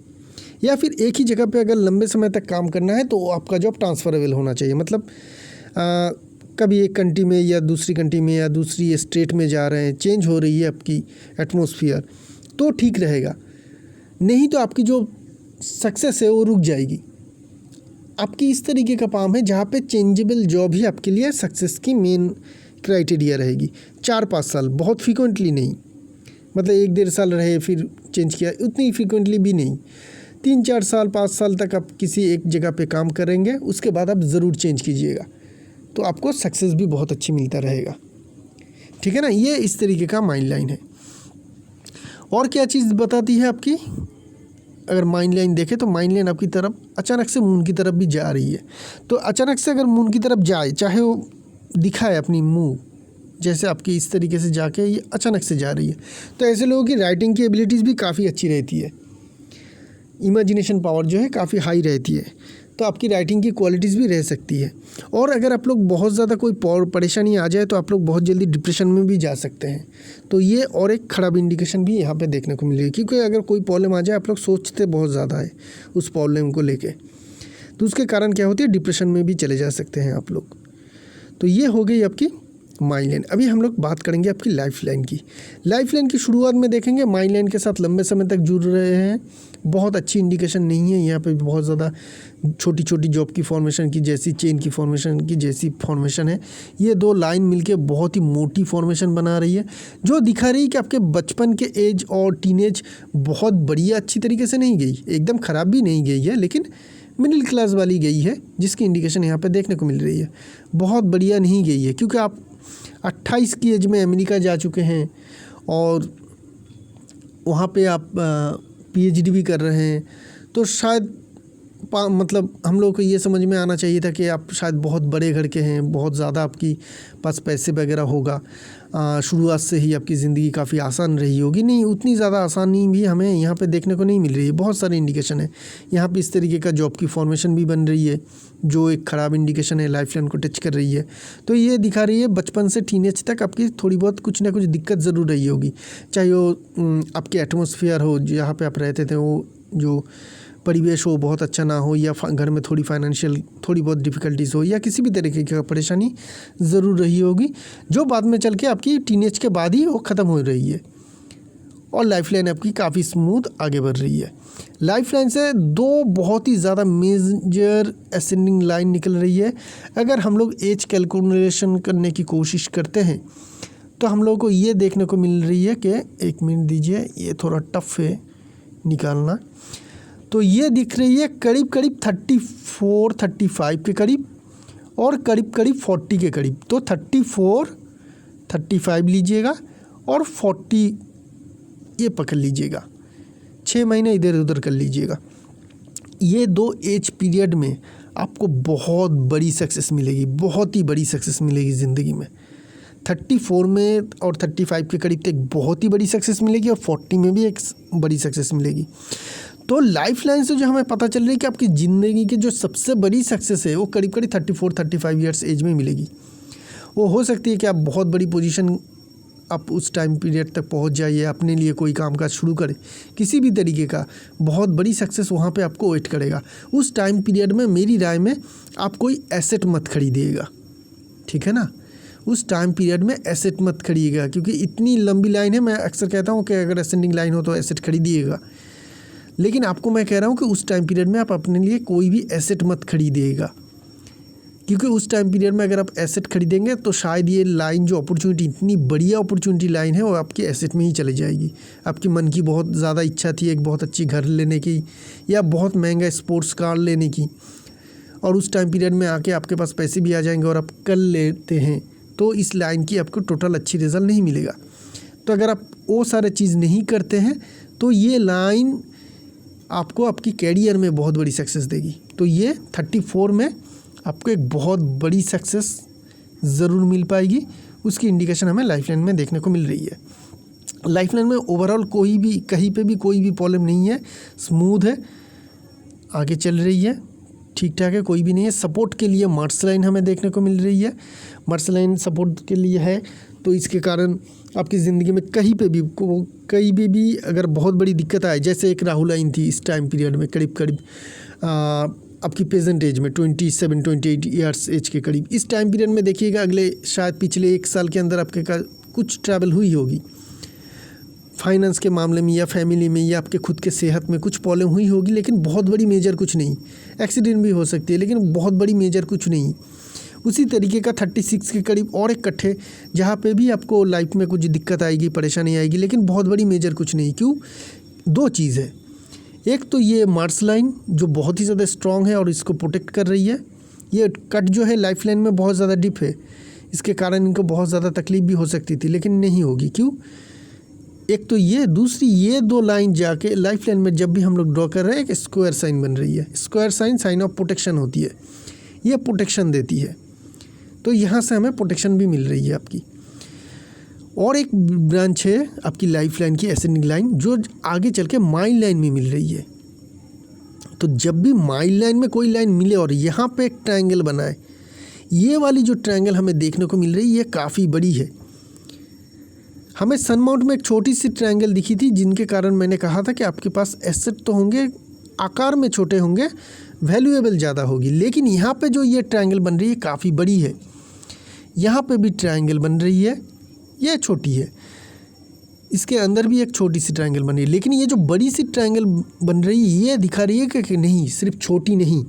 या फिर एक ही जगह पे अगर लंबे समय तक काम करना है तो आपका जॉब ट्रांसफरेबल होना चाहिए। मतलब कभी एक कंट्री में या दूसरी कंट्री में या दूसरी स्टेट में जा रहे हैं, चेंज हो रही है आपकी एटमॉस्फेयर, तो ठीक रहेगा। नहीं तो आपकी जो सक्सेस है वो रुक जाएगी। आपकी इस तरीके का काम है जहाँ पे चेंजेबल जॉब ही आपके लिए सक्सेस की मेन क्राइटेरिया रहेगी। 4-5 साल, बहुत फ्रीक्वेंटली नहीं, मतलब 1-1.5 साल रहे फिर चेंज किया, उतनी फ्रीक्वेंटली भी नहीं। 3-4 साल 5 साल तक आप किसी एक जगह पे काम करेंगे, उसके बाद आप ज़रूर चेंज कीजिएगा, तो आपको सक्सेस भी बहुत अच्छी मिलता रहेगा। ठीक है ना, ये इस तरीके का माइंड लाइन है। और क्या चीज़ बताती है आपकी, अगर माइंड लाइन देखें तो माइंड लाइन आपकी तरफ अचानक से मून की तरफ भी जा रही है। तो अचानक से अगर मून की तरफ जाए, चाहे वो दिखाए अपनी मुंह, जैसे आपकी इस तरीके से जाके ये अचानक से जा रही है, तो ऐसे लोगों की राइटिंग की एबिलिटीज़ भी काफ़ी अच्छी रहती है, इमेजिनेशन पावर जो है काफ़ी हाई रहती है, तो आपकी राइटिंग की क्वालिटीज़ भी रह सकती है। और अगर आप लोग बहुत ज़्यादा कोई परेशानी आ जाए तो आप लोग बहुत जल्दी डिप्रेशन में भी जा सकते हैं। तो ये और एक खराब इंडिकेशन भी यहाँ पे देखने को मिलेगी, क्योंकि अगर कोई प्रॉब्लम आ जाए आप लोग सोचते बहुत ज़्यादा है उस प्रॉब्लम को लेके, तो उसके कारण क्या होती है, डिप्रेशन में भी चले जा सकते हैं आप लोग। तो ये हो गई आपकी माइंड लाइन। अभी हम लोग बात करेंगे आपकी लाइफ लाइन की। लाइफ लाइन की शुरुआत में देखेंगे माइंड लाइन के साथ लंबे समय तक जुड़ रहे हैं, बहुत अच्छी इंडिकेशन नहीं है। यहाँ पे बहुत ज़्यादा छोटी छोटी जॉब की फॉर्मेशन की जैसी, चेन की फॉर्मेशन की जैसी फॉर्मेशन है। ये दो लाइन मिलके बहुत ही मोटी फॉर्मेशन बना रही है, जो दिखा रही है कि आपके बचपन के एज और टीनेज बहुत बढ़िया अच्छी तरीके से नहीं गई, एकदम ख़राब भी नहीं गई है, लेकिन मिडिल क्लास वाली गई है, जिसकी इंडिकेशन यहाँ पे देखने को मिल रही है। बहुत बढ़िया नहीं गई है, क्योंकि आप 28 की एज में अमेरिका जा चुके हैं और वहाँ पे आप पीएचडी भी कर रहे हैं, तो शायद मतलब हम लोग को ये समझ में आना चाहिए था कि आप शायद बहुत बड़े घर के हैं, बहुत ज़्यादा आपकी पास पैसे वगैरह होगा, शुरुआत से ही आपकी ज़िंदगी काफ़ी आसान रही होगी। नहीं, उतनी ज़्यादा आसानी भी हमें यहाँ पे देखने को नहीं मिल रही है। बहुत सारे इंडिकेशन है यहाँ पे, इस तरीके का जॉब की फॉर्मेशन भी बन रही है, जो एक ख़राब इंडिकेशन है, लाइफ लाइन को टच कर रही है। तो ये दिखा रही है बचपन से टीनेज तक आपकी थोड़ी बहुत कुछ ना कुछ दिक्कत ज़रूर रही होगी, चाहे वो आपके एटमॉस्फेयर हो, जहाँ पे आप रहते थे, वो जो परिवेश हो बहुत अच्छा ना हो, या घर में थोड़ी फाइनेंशियल थोड़ी बहुत डिफ़िकल्टीज़ हो, या किसी भी तरीके की परेशानी ज़रूर रही होगी, जो बाद में चल के आपकी टीनेज के बाद ही वो ख़त्म हो रही है। और लाइफ लाइन आपकी काफ़ी स्मूथ आगे बढ़ रही है। लाइफ लाइन से दो बहुत ही ज़्यादा मेजर असेंडिंग लाइन निकल रही है। अगर हम लोग एज कैलकुलेशन करने की कोशिश करते हैं तो हम लोग को ये देखने को मिल रही है कि, एक मिनट दीजिए, ये थोड़ा टफ है निकालना। तो ये दिख रही है करीब करीब 34-35 के करीब, और करीब करीब 40 के करीब। तो 34-35 लीजिएगा और 40 ये पकड़ लीजिएगा, 6 महीने इधर उधर कर लीजिएगा। ये दो एज पीरियड में आपको बहुत बड़ी सक्सेस मिलेगी, बहुत ही बड़ी सक्सेस मिलेगी ज़िंदगी में। 34 में और 35 के करीब तक बहुत ही बड़ी सक्सेस मिलेगी, और 40 में भी एक बड़ी सक्सेस मिलेगी। तो लाइफ लाइन से जो हमें पता चल रही है कि आपकी ज़िंदगी की जो सबसे बड़ी सक्सेस है वो करीब करीब 34-35 ईयर्स एज में मिलेगी। वो हो सकती है कि आप बहुत बड़ी पोजीशन आप उस टाइम पीरियड तक पहुंच जाइए, अपने लिए कोई कामकाज शुरू करें, किसी भी तरीके का बहुत बड़ी सक्सेस वहाँ पे आपको वेट करेगा। उस टाइम पीरियड में मेरी राय में आप कोई एसेट मत खरीदिएगा, ठीक है ना। उस टाइम पीरियड में एसेट मत खरीदिएगा, क्योंकि इतनी लंबी लाइन है। मैं अक्सर कहता हूँ कि अगर असेंडिंग लाइन हो तो एसेट खरीदिएगा, लेकिन आपको मैं कह रहा हूँ कि उस टाइम पीरियड में आप अपने लिए कोई भी एसेट मत खरीदिएगा, क्योंकि उस टाइम पीरियड में अगर आप एसेट खरीदेंगे तो शायद ये लाइन जो अपॉर्चुनिटी, इतनी बढ़िया अपॉर्चुनिटी लाइन है, वो आपकी एसेट में ही चली जाएगी। आपकी मन की बहुत ज़्यादा इच्छा थी एक बहुत अच्छी घर लेने की या बहुत महंगा स्पोर्ट्स कार लेने की, और उस टाइम पीरियड में आके आपके पास पैसे भी आ जाएंगे और आप कर लेते हैं, तो इस लाइन की आपको टोटल अच्छी रिजल्ट नहीं मिलेगा। तो अगर आप वो सारे चीज़ नहीं करते हैं तो ये लाइन आपको आपकी कैरियर में बहुत बड़ी सक्सेस देगी। तो ये 34 में आपको एक बहुत बड़ी सक्सेस ज़रूर मिल पाएगी, उसकी इंडिकेशन हमें लाइफलाइन में देखने को मिल रही है। लाइफलाइन में ओवरऑल कोई भी कहीं पे भी कोई भी प्रॉब्लम नहीं है, स्मूथ है, आगे चल रही है, ठीक ठाक है, कोई भी नहीं है। सपोर्ट के लिए मार्स लाइन हमें देखने को मिल रही है, मार्स लाइन सपोर्ट के लिए है। तो इसके कारण आपकी ज़िंदगी में कहीं भी अगर बहुत बड़ी दिक्कत आए, जैसे एक राहु लाइन थी इस टाइम पीरियड में करीब आपकी प्रेजेंट एज में 27-28 ईयर्स एज के करीब, इस टाइम पीरियड में देखिएगा अगले शायद पिछले 1 साल के अंदर आपके कुछ ट्रैवल हुई होगी फाइनेंस के मामले में या फैमिली में या आपके खुद के सेहत में कुछ प्रॉब्लम हुई होगी, लेकिन बहुत बड़ी मेजर कुछ नहीं। एक्सीडेंट भी हो सकती है लेकिन बहुत बड़ी मेजर कुछ नहीं। उसी तरीके का 36 के करीब और एक कट्ठे जहाँ पे भी आपको लाइफ में कुछ दिक्कत आएगी, परेशानी आएगी, लेकिन बहुत बड़ी मेजर कुछ नहीं। क्यों? 2 चीज़ है, एक तो ये मार्स लाइन जो बहुत ही ज़्यादा स्ट्रॉन्ग है और इसको प्रोटेक्ट कर रही है। ये कट जो है लाइफ लाइन में बहुत ज़्यादा डिप है, इसके कारण इनको बहुत ज़्यादा तकलीफ भी हो सकती थी, लेकिन नहीं होगी। क्यों? एक तो ये, दूसरी ये 2 लाइन जाके लाइफ लाइन में जब भी हम लोग ड्रॉ कर रहे हैं एक स्क्वायर साइन बन रही है। Square sine sine of protection होती है, ये प्रोटेक्शन देती है। तो यहाँ से हमें प्रोटेक्शन भी मिल रही है आपकी। और एक ब्रांच है आपकी लाइफ लाइन की एसेंडिंग लाइन जो आगे चल के माइल लाइन में मिल रही है। तो जब भी माइल लाइन में कोई लाइन मिले और यहाँ पे एक ट्रायंगल बना है, ये वाली जो ट्रायंगल हमें देखने को मिल रही है ये काफ़ी बड़ी है। हमें सन माउंट में एक छोटी सी ट्रायंगल दिखी थी, जिनके कारण मैंने कहा था कि आपके पास एसेट तो होंगे, आकार में छोटे होंगे, वैल्यूएबल ज़्यादा होगी। लेकिन यहाँ पे जो ये ट्रायंगल बन रही है काफ़ी बड़ी है। यहाँ पे भी ट्रायंगल बन रही है, ये छोटी है, इसके अंदर भी एक छोटी सी ट्रायंगल बन रही है। लेकिन ये जो बड़ी सी ट्रायंगल बन रही है ये दिखा रही है कि नहीं, सिर्फ छोटी नहीं,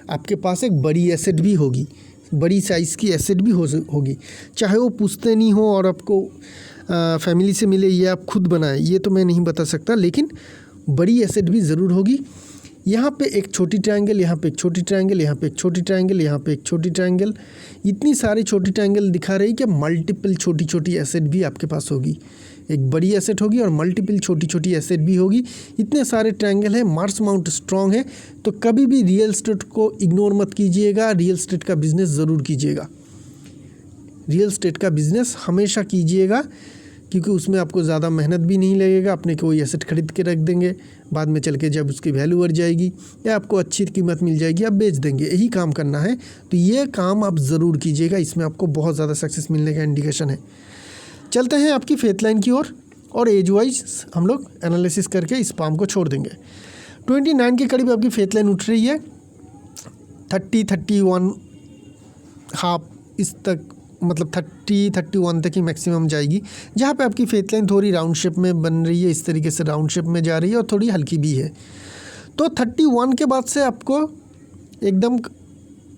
आपके पास एक बड़ी एसेट भी होगी, बड़ी साइज़ की एसेट भी होगी। चाहे वो पूछते नहीं हो और आपको फैमिली से मिले या आप खुद बनाएं, ये तो मैं नहीं बता सकता, लेकिन बड़ी एसेट भी ज़रूर होगी। यहाँ पे एक छोटी ट्रायंगल, यहाँ पे एक छोटी ट्रायंगल, यहाँ पे एक छोटी ट्रायंगल, यहाँ पे एक छोटी ट्रायंगल, इतनी सारी छोटी ट्रायंगल दिखा रही कि मल्टीपल छोटी छोटी एसेट भी आपके पास होगी। एक बड़ी एसेट होगी और मल्टीपल छोटी छोटी एसेट भी होगी। इतने सारे ट्रायंगल है, मार्स माउंट स्ट्रॉन्ग है। तो कभी भी रियल एस्टेट को इग्नोर मत कीजिएगा, रियल एस्टेट का बिजनेस ज़रूर कीजिएगा। रियल एस्टेट का बिजनेस हमेशा कीजिएगा, क्योंकि उसमें आपको ज़्यादा मेहनत भी नहीं लगेगा। अपने कोई एसेट खरीद के रख देंगे, बाद में चल के जब उसकी वैल्यू बढ़ जाएगी या आपको अच्छी कीमत मिल जाएगी आप बेच देंगे, यही काम करना है। तो ये काम आप ज़रूर कीजिएगा, इसमें आपको बहुत ज़्यादा सक्सेस मिलने का इंडिकेशन है। चलते हैं आपकी फेथ लाइन की ओर और एज वाइज हम लोग एनालिसिस करके इस पाम को छोड़ देंगे। 29 के करीब आपकी फेथ लाइन उठ रही है, 30-31 हाफ इस तक, मतलब 30-31 तक ही मैक्सिमम जाएगी, जहाँ पे आपकी फेथ लाइन थोड़ी राउंड शेप में बन रही है, इस तरीके से राउंड शेप में जा रही है और थोड़ी हल्की भी है। तो 31 के बाद से आपको एकदम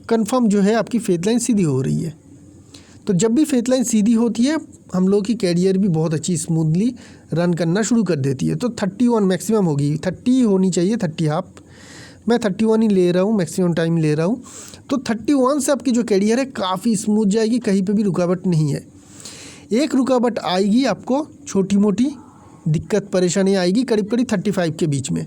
कंफर्म जो है आपकी फेथ लाइन सीधी हो रही है। तो जब भी फेथ लाइन सीधी होती है हम लोग की कैरियर भी बहुत अच्छी स्मूथली रन करना शुरू कर देती है। तो 31 मैक्सिमम होगी, 30 होनी चाहिए, 30 हाफ, मैं 31 ही ले रहा हूँ, मैक्सिमम टाइम ले रहा हूँ। तो 31 से आपकी जो कैरियर है काफ़ी स्मूथ जाएगी, कहीं पे भी रुकावट नहीं है। एक रुकावट आएगी आपको, छोटी मोटी दिक्कत परेशानी आएगी करीब 35 के बीच में,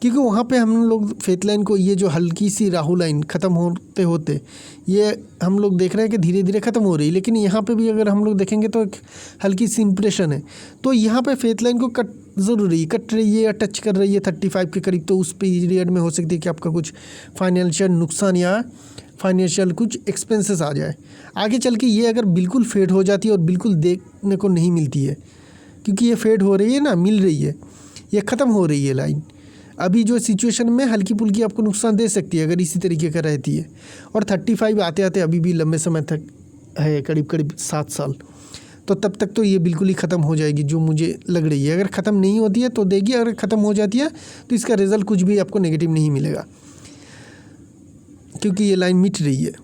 क्योंकि वहाँ पे हम लोग फेथ लाइन को, ये जो हल्की सी राहु लाइन ख़त्म होते होते ये हम लोग देख रहे हैं कि धीरे धीरे ख़त्म हो रही है, लेकिन यहाँ पे भी अगर हम लोग देखेंगे तो एक हल्की सी इंप्रेशन है। तो यहाँ पे फेथ लाइन को कट ज़रूरी कट रही है या टच कर रही है 35 के करीब, तो उस पीरियड में हो सकती है कि आपका कुछ फाइनेंशियल नुकसान या फाइनेंशियल कुछ एक्सपेंसेस आ जाए। आगे चल के ये अगर बिल्कुल फेड हो जाती है और बिल्कुल देखने को नहीं मिलती है, क्योंकि ये फेड हो रही है ना, मिल रही है, ये ख़त्म हो रही है लाइन। अभी जो सिचुएशन में हल्की फुल्की आपको नुकसान दे सकती है अगर इसी तरीके का रहती है। और 35 आते आते अभी भी लंबे समय तक है, करीब 7 साल, तो तब तक तो ये बिल्कुल ही ख़त्म हो जाएगी जो मुझे लग रही है। अगर ख़त्म नहीं होती है तो देगी, अगर ख़त्म हो जाती है तो इसका रिज़ल्ट कुछ भी आपको नेगेटिव नहीं मिलेगा, क्योंकि ये लाइन मिट रही है।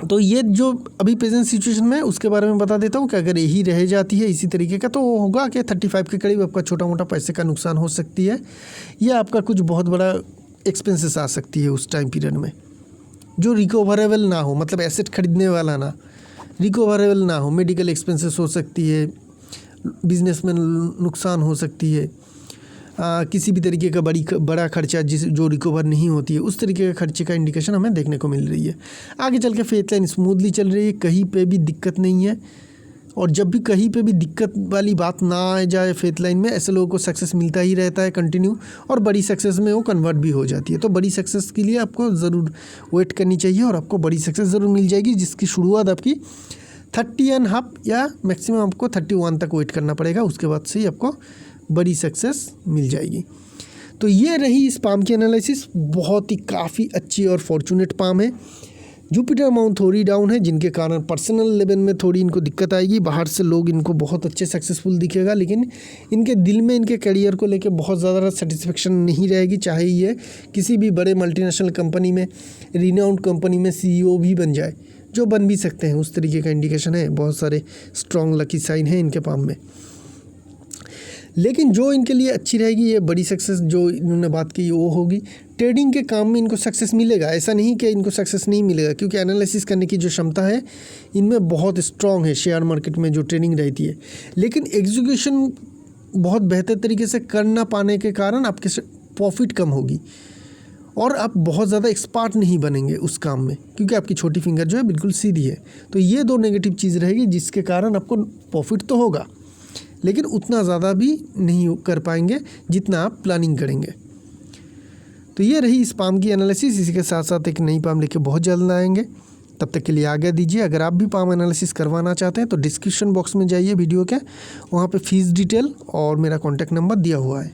तो ये जो अभी प्रेजेंट सिचुएशन में उसके बारे में बता देता हूँ कि अगर यही रह जाती है इसी तरीके का, तो होगा कि 35 के करीब आपका छोटा मोटा पैसे का नुकसान हो सकती है, या आपका कुछ बहुत बड़ा एक्सपेंसेस आ सकती है उस टाइम पीरियड में, जो रिकवरेबल ना हो, मतलब एसेट खरीदने वाला ना, रिकवरेबल ना हो। मेडिकल एक्सपेंसेस हो सकती है, बिजनेस में नुकसान हो सकती है, किसी भी तरीके का बड़ा खर्चा जो रिकवर नहीं होती है, उस तरीके का खर्चे का इंडिकेशन हमें देखने को मिल रही है। आगे चल के फेथ लाइन स्मूथली चल रही है, कहीं पे भी दिक्कत नहीं है। और जब भी कहीं पे भी दिक्कत वाली बात ना आ जाए फेथ लाइन में, ऐसे लोगों को सक्सेस मिलता ही रहता है कंटिन्यू, और बड़ी सक्सेस में वो कन्वर्ट भी हो जाती है। तो बड़ी सक्सेस के लिए आपको ज़रूर वेट करनी चाहिए और आपको बड़ी सक्सेस ज़रूर मिल जाएगी, जिसकी शुरुआत आपकी 30.5 या मैक्सिमम आपको 31 तक वेट करना पड़ेगा। उसके बाद से ही आपको बड़ी सक्सेस मिल जाएगी। तो ये रही इस पाम की एनालिसिस। बहुत ही काफ़ी अच्छी और फॉर्चुनेट पाम है। जुपिटर अमाउंट थोड़ी डाउन है, जिनके कारण पर्सनल लेवल में थोड़ी इनको दिक्कत आएगी। बाहर से लोग इनको बहुत अच्छे सक्सेसफुल दिखेगा, लेकिन इनके दिल में इनके करियर को लेके बहुत ज़्यादा सेटिस्फेक्शन नहीं रहेगी। चाहे ये किसी भी बड़े मल्टीनेशनल कंपनी में, रिनाउंड कंपनी में CEO भी बन जाए, जो बन भी सकते हैं, उस तरीके का इंडिकेशन है। बहुत सारे स्ट्रॉन्ग लकी साइन है इनके पाम में। लेकिन जो इनके लिए अच्छी रहेगी, ये बड़ी सक्सेस जो इन्होंने बात की वो होगी। ट्रेडिंग के काम में इनको सक्सेस मिलेगा, ऐसा नहीं कि इनको सक्सेस नहीं मिलेगा, क्योंकि एनालिसिस करने की जो क्षमता है इनमें बहुत स्ट्रॉन्ग है शेयर मार्केट में जो ट्रेडिंग रहती है। लेकिन एग्जीक्यूशन बहुत बेहतर तरीके से कर ना पाने के कारण आपके प्रॉफिट कम होगी और आप बहुत ज़्यादा एक्सपर्ट नहीं बनेंगे उस काम में, क्योंकि आपकी छोटी फिंगर जो है बिल्कुल सीधी है। तो ये दो नेगेटिव चीज़ रहेगी, जिसके कारण आपको प्रॉफिट तो होगा, लेकिन उतना ज़्यादा भी नहीं कर पाएंगे जितना आप प्लानिंग करेंगे। तो ये रही इस पाम की एनालिसिस। इसी के साथ साथ एक नई पाम लेके बहुत जल्द आएंगे। तब तक के लिए आगे दीजिए। अगर आप भी पाम एनालिसिस करवाना चाहते हैं तो डिस्क्रिप्शन बॉक्स में जाइए वीडियो के, वहाँ पे फीस डिटेल और मेरा कॉन्टैक्ट नंबर दिया हुआ है।